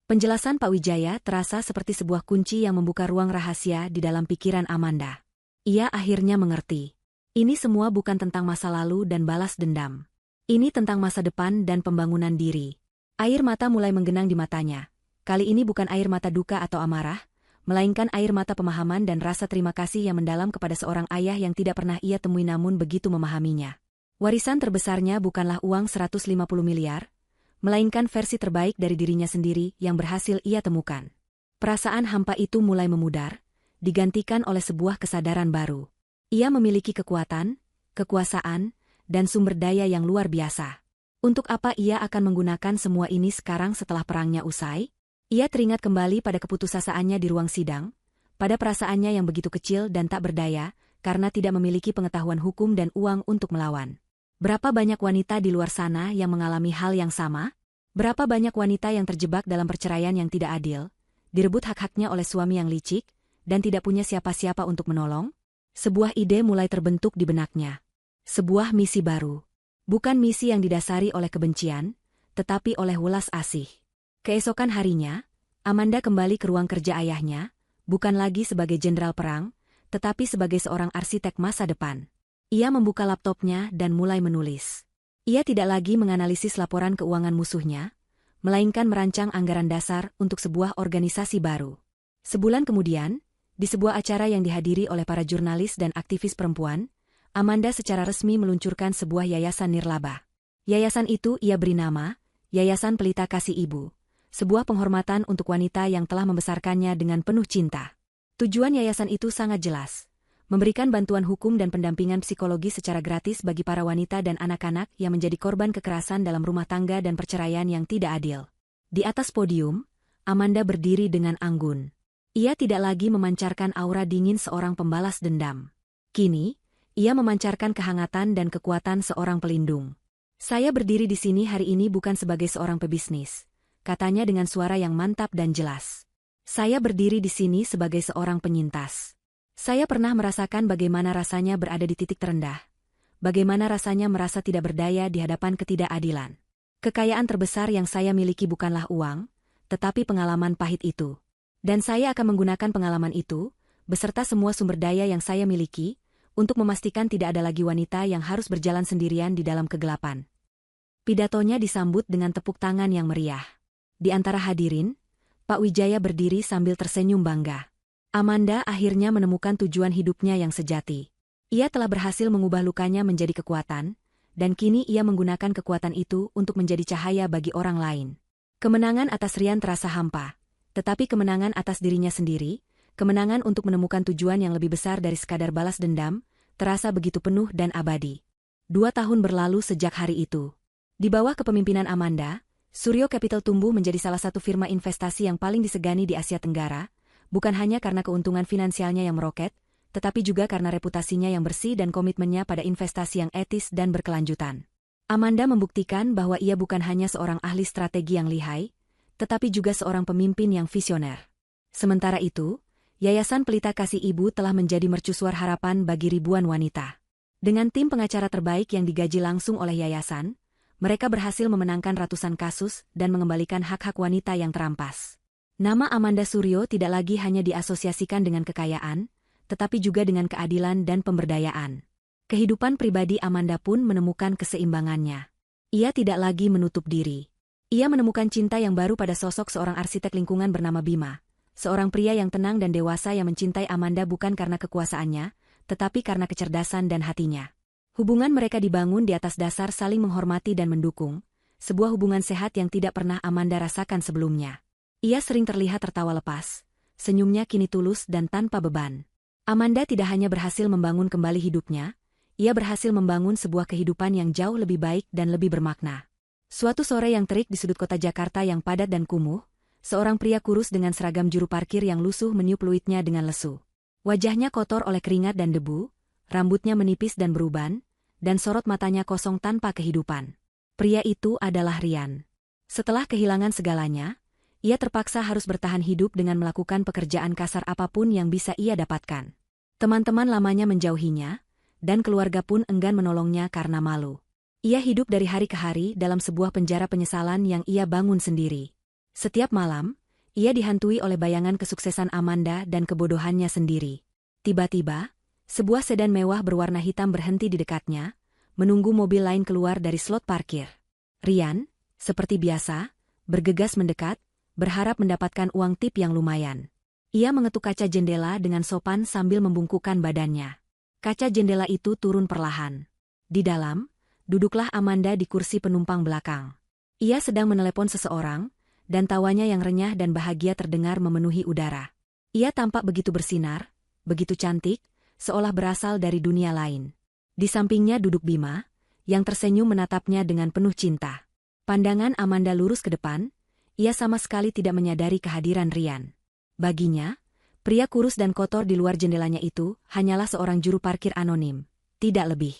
Penjelasan Pak Wijaya terasa seperti sebuah kunci yang membuka ruang rahasia di dalam pikiran Amanda. Ia akhirnya mengerti. Ini semua bukan tentang masa lalu dan balas dendam. Ini tentang masa depan dan pembangunan diri. Air mata mulai menggenang di matanya. Kali ini bukan air mata duka atau amarah, melainkan air mata pemahaman dan rasa terima kasih yang mendalam kepada seorang ayah yang tidak pernah ia temui namun begitu memahaminya. Warisan terbesarnya bukanlah uang 150 miliar, melainkan versi terbaik dari dirinya sendiri yang berhasil ia temukan. Perasaan hampa itu mulai memudar, digantikan oleh sebuah kesadaran baru. Ia memiliki kekuatan, kekuasaan, dan sumber daya yang luar biasa. Untuk apa ia akan menggunakan semua ini sekarang setelah perangnya usai? Ia teringat kembali pada keputusasaan di ruang sidang, pada perasaannya yang begitu kecil dan tak berdaya, karena tidak memiliki pengetahuan hukum dan uang untuk melawan. Berapa banyak wanita di luar sana yang mengalami hal yang sama? Berapa banyak wanita yang terjebak dalam perceraian yang tidak adil, direbut hak-haknya oleh suami yang licik, dan tidak punya siapa-siapa untuk menolong? Sebuah ide mulai terbentuk di benaknya. Sebuah misi baru. Bukan misi yang didasari oleh kebencian, tetapi oleh welas asih. Keesokan harinya, Amanda kembali ke ruang kerja ayahnya, bukan lagi sebagai jenderal perang, tetapi sebagai seorang arsitek masa depan. Ia membuka laptopnya dan mulai menulis. Ia tidak lagi menganalisis laporan keuangan musuhnya, melainkan merancang anggaran dasar untuk sebuah organisasi baru. Sebulan kemudian, di sebuah acara yang dihadiri oleh para jurnalis dan aktivis perempuan, Amanda secara resmi meluncurkan sebuah yayasan nirlaba. Yayasan itu ia beri nama, Yayasan Pelita Kasih Ibu, sebuah penghormatan untuk wanita yang telah membesarkannya dengan penuh cinta. Tujuan yayasan itu sangat jelas, memberikan bantuan hukum dan pendampingan psikologi secara gratis bagi para wanita dan anak-anak yang menjadi korban kekerasan dalam rumah tangga dan perceraian yang tidak adil. Di atas podium, Amanda berdiri dengan anggun. Ia tidak lagi memancarkan aura dingin seorang pembalas dendam. Kini, ia memancarkan kehangatan dan kekuatan seorang pelindung. Saya berdiri di sini hari ini bukan sebagai seorang pebisnis, katanya dengan suara yang mantap dan jelas. Saya berdiri di sini sebagai seorang penyintas. Saya pernah merasakan bagaimana rasanya berada di titik terendah. Bagaimana rasanya merasa tidak berdaya di hadapan ketidakadilan. Kekayaan terbesar yang saya miliki bukanlah uang, tetapi pengalaman pahit itu. Dan saya akan menggunakan pengalaman itu, beserta semua sumber daya yang saya miliki, untuk memastikan tidak ada lagi wanita yang harus berjalan sendirian di dalam kegelapan. Pidatonya disambut dengan tepuk tangan yang meriah. Di antara hadirin, Pak Wijaya berdiri sambil tersenyum bangga. Amanda akhirnya menemukan tujuan hidupnya yang sejati. Ia telah berhasil mengubah lukanya menjadi kekuatan, dan kini ia menggunakan kekuatan itu untuk menjadi cahaya bagi orang lain. Kemenangan atas Rian terasa hampa. Tetapi kemenangan atas dirinya sendiri, kemenangan untuk menemukan tujuan yang lebih besar dari sekadar balas dendam, terasa begitu penuh dan abadi. 2 tahun berlalu sejak hari itu. Di bawah kepemimpinan Amanda, Suryo Capital tumbuh menjadi salah satu firma investasi yang paling disegani di Asia Tenggara, bukan hanya karena keuntungan finansialnya yang meroket, tetapi juga karena reputasinya yang bersih dan komitmennya pada investasi yang etis dan berkelanjutan. Amanda membuktikan bahwa ia bukan hanya seorang ahli strategi yang lihai, tetapi juga seorang pemimpin yang visioner. Sementara itu, Yayasan Pelita Kasih Ibu telah menjadi mercusuar harapan bagi ribuan wanita. Dengan tim pengacara terbaik yang digaji langsung oleh yayasan, mereka berhasil memenangkan ratusan kasus dan mengembalikan hak-hak wanita yang terampas. Nama Amanda Suryo tidak lagi hanya diasosiasikan dengan kekayaan, tetapi juga dengan keadilan dan pemberdayaan. Kehidupan pribadi Amanda pun menemukan keseimbangannya. Ia tidak lagi menutup diri. Ia menemukan cinta yang baru pada sosok seorang arsitek lingkungan bernama Bima, seorang pria yang tenang dan dewasa yang mencintai Amanda bukan karena kekuasaannya, tetapi karena kecerdasan dan hatinya. Hubungan mereka dibangun di atas dasar saling menghormati dan mendukung, sebuah hubungan sehat yang tidak pernah Amanda rasakan sebelumnya. Ia sering terlihat tertawa lepas, senyumnya kini tulus dan tanpa beban. Amanda tidak hanya berhasil membangun kembali hidupnya, ia berhasil membangun sebuah kehidupan yang jauh lebih baik dan lebih bermakna. Suatu sore yang terik di sudut kota Jakarta yang padat dan kumuh, seorang pria kurus dengan seragam juru parkir yang lusuh meniup peluitnya dengan lesu. Wajahnya kotor oleh keringat dan debu, rambutnya menipis dan beruban, dan sorot matanya kosong tanpa kehidupan. Pria itu adalah Rian. Setelah kehilangan segalanya, Ia terpaksa harus bertahan hidup dengan melakukan pekerjaan kasar apapun yang bisa ia dapatkan. Teman-teman lamanya menjauhinya, dan keluarga pun enggan menolongnya karena malu. Ia hidup dari hari ke hari dalam sebuah penjara penyesalan yang ia bangun sendiri. Setiap malam, ia dihantui oleh bayangan kesuksesan Amanda dan kebodohannya sendiri. Tiba-tiba, sebuah sedan mewah berwarna hitam berhenti di dekatnya, menunggu mobil lain keluar dari slot parkir. Ryan, seperti biasa, bergegas mendekat, berharap mendapatkan uang tip yang lumayan. Ia mengetuk kaca jendela dengan sopan sambil membungkukkan badannya. Kaca jendela itu turun perlahan. Di dalam, duduklah Amanda di kursi penumpang belakang. Ia sedang menelepon seseorang, dan tawanya yang renyah dan bahagia terdengar memenuhi udara. Ia tampak begitu bersinar, begitu cantik, seolah berasal dari dunia lain. Di sampingnya duduk Bima, yang tersenyum menatapnya dengan penuh cinta. Pandangan Amanda lurus ke depan, ia sama sekali tidak menyadari kehadiran Ryan. Baginya, pria kurus dan kotor di luar jendelanya itu hanyalah seorang juru parkir anonim, tidak lebih.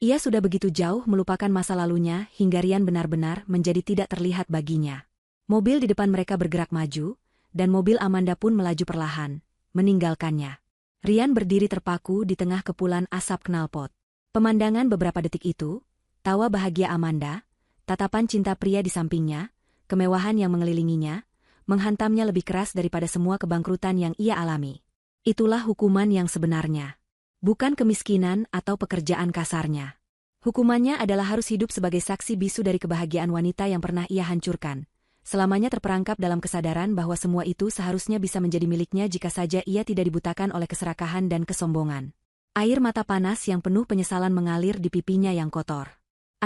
Ia sudah begitu jauh melupakan masa lalunya hingga Ryan benar-benar menjadi tidak terlihat baginya. Mobil di depan mereka bergerak maju, dan mobil Amanda pun melaju perlahan, meninggalkannya. Ryan berdiri terpaku di tengah kepulan asap knalpot. Pemandangan beberapa detik itu, tawa bahagia Amanda, tatapan cinta pria di sampingnya, kemewahan yang mengelilinginya, menghantamnya lebih keras daripada semua kebangkrutan yang ia alami. Itulah hukuman yang sebenarnya. Bukan kemiskinan atau pekerjaan kasarnya. Hukumannya adalah harus hidup sebagai saksi bisu dari kebahagiaan wanita yang pernah ia hancurkan. Selamanya terperangkap dalam kesadaran bahwa semua itu seharusnya bisa menjadi miliknya jika saja ia tidak dibutakan oleh keserakahan dan kesombongan. Air mata panas yang penuh penyesalan mengalir di pipinya yang kotor.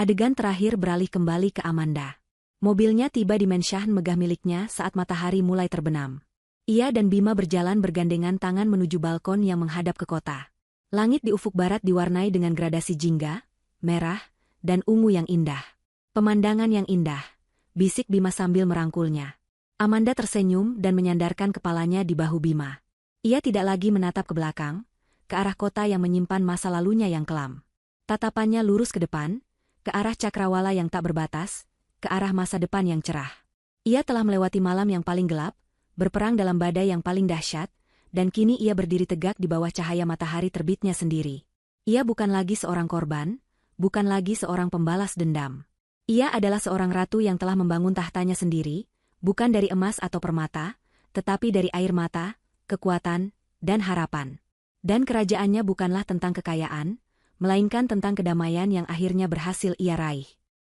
Adegan terakhir beralih kembali ke Amanda. Mobilnya tiba di Mansion megah miliknya saat matahari mulai terbenam. Ia dan Bima berjalan bergandengan tangan menuju balkon yang menghadap ke kota. Langit di ufuk barat diwarnai dengan gradasi jingga, merah, dan ungu yang indah. Pemandangan yang indah, bisik Bima sambil merangkulnya. Amanda tersenyum dan menyandarkan kepalanya di bahu Bima. Ia tidak lagi menatap ke belakang, ke arah kota yang menyimpan masa lalunya yang kelam. Tatapannya lurus ke depan, ke arah cakrawala yang tak berbatas, ke arah masa depan yang cerah. Ia telah melewati malam yang paling gelap, berperang dalam badai yang paling dahsyat, dan kini ia berdiri tegak di bawah cahaya matahari terbitnya sendiri. Ia bukan lagi seorang korban, bukan lagi seorang pembalas dendam. Ia adalah seorang ratu yang telah membangun tahtanya sendiri, bukan dari emas atau permata, tetapi dari air mata, kekuatan, dan harapan. Dan kerajaannya bukanlah tentang kekayaan, melainkan tentang kedamaian yang akhirnya berhasil ia raih.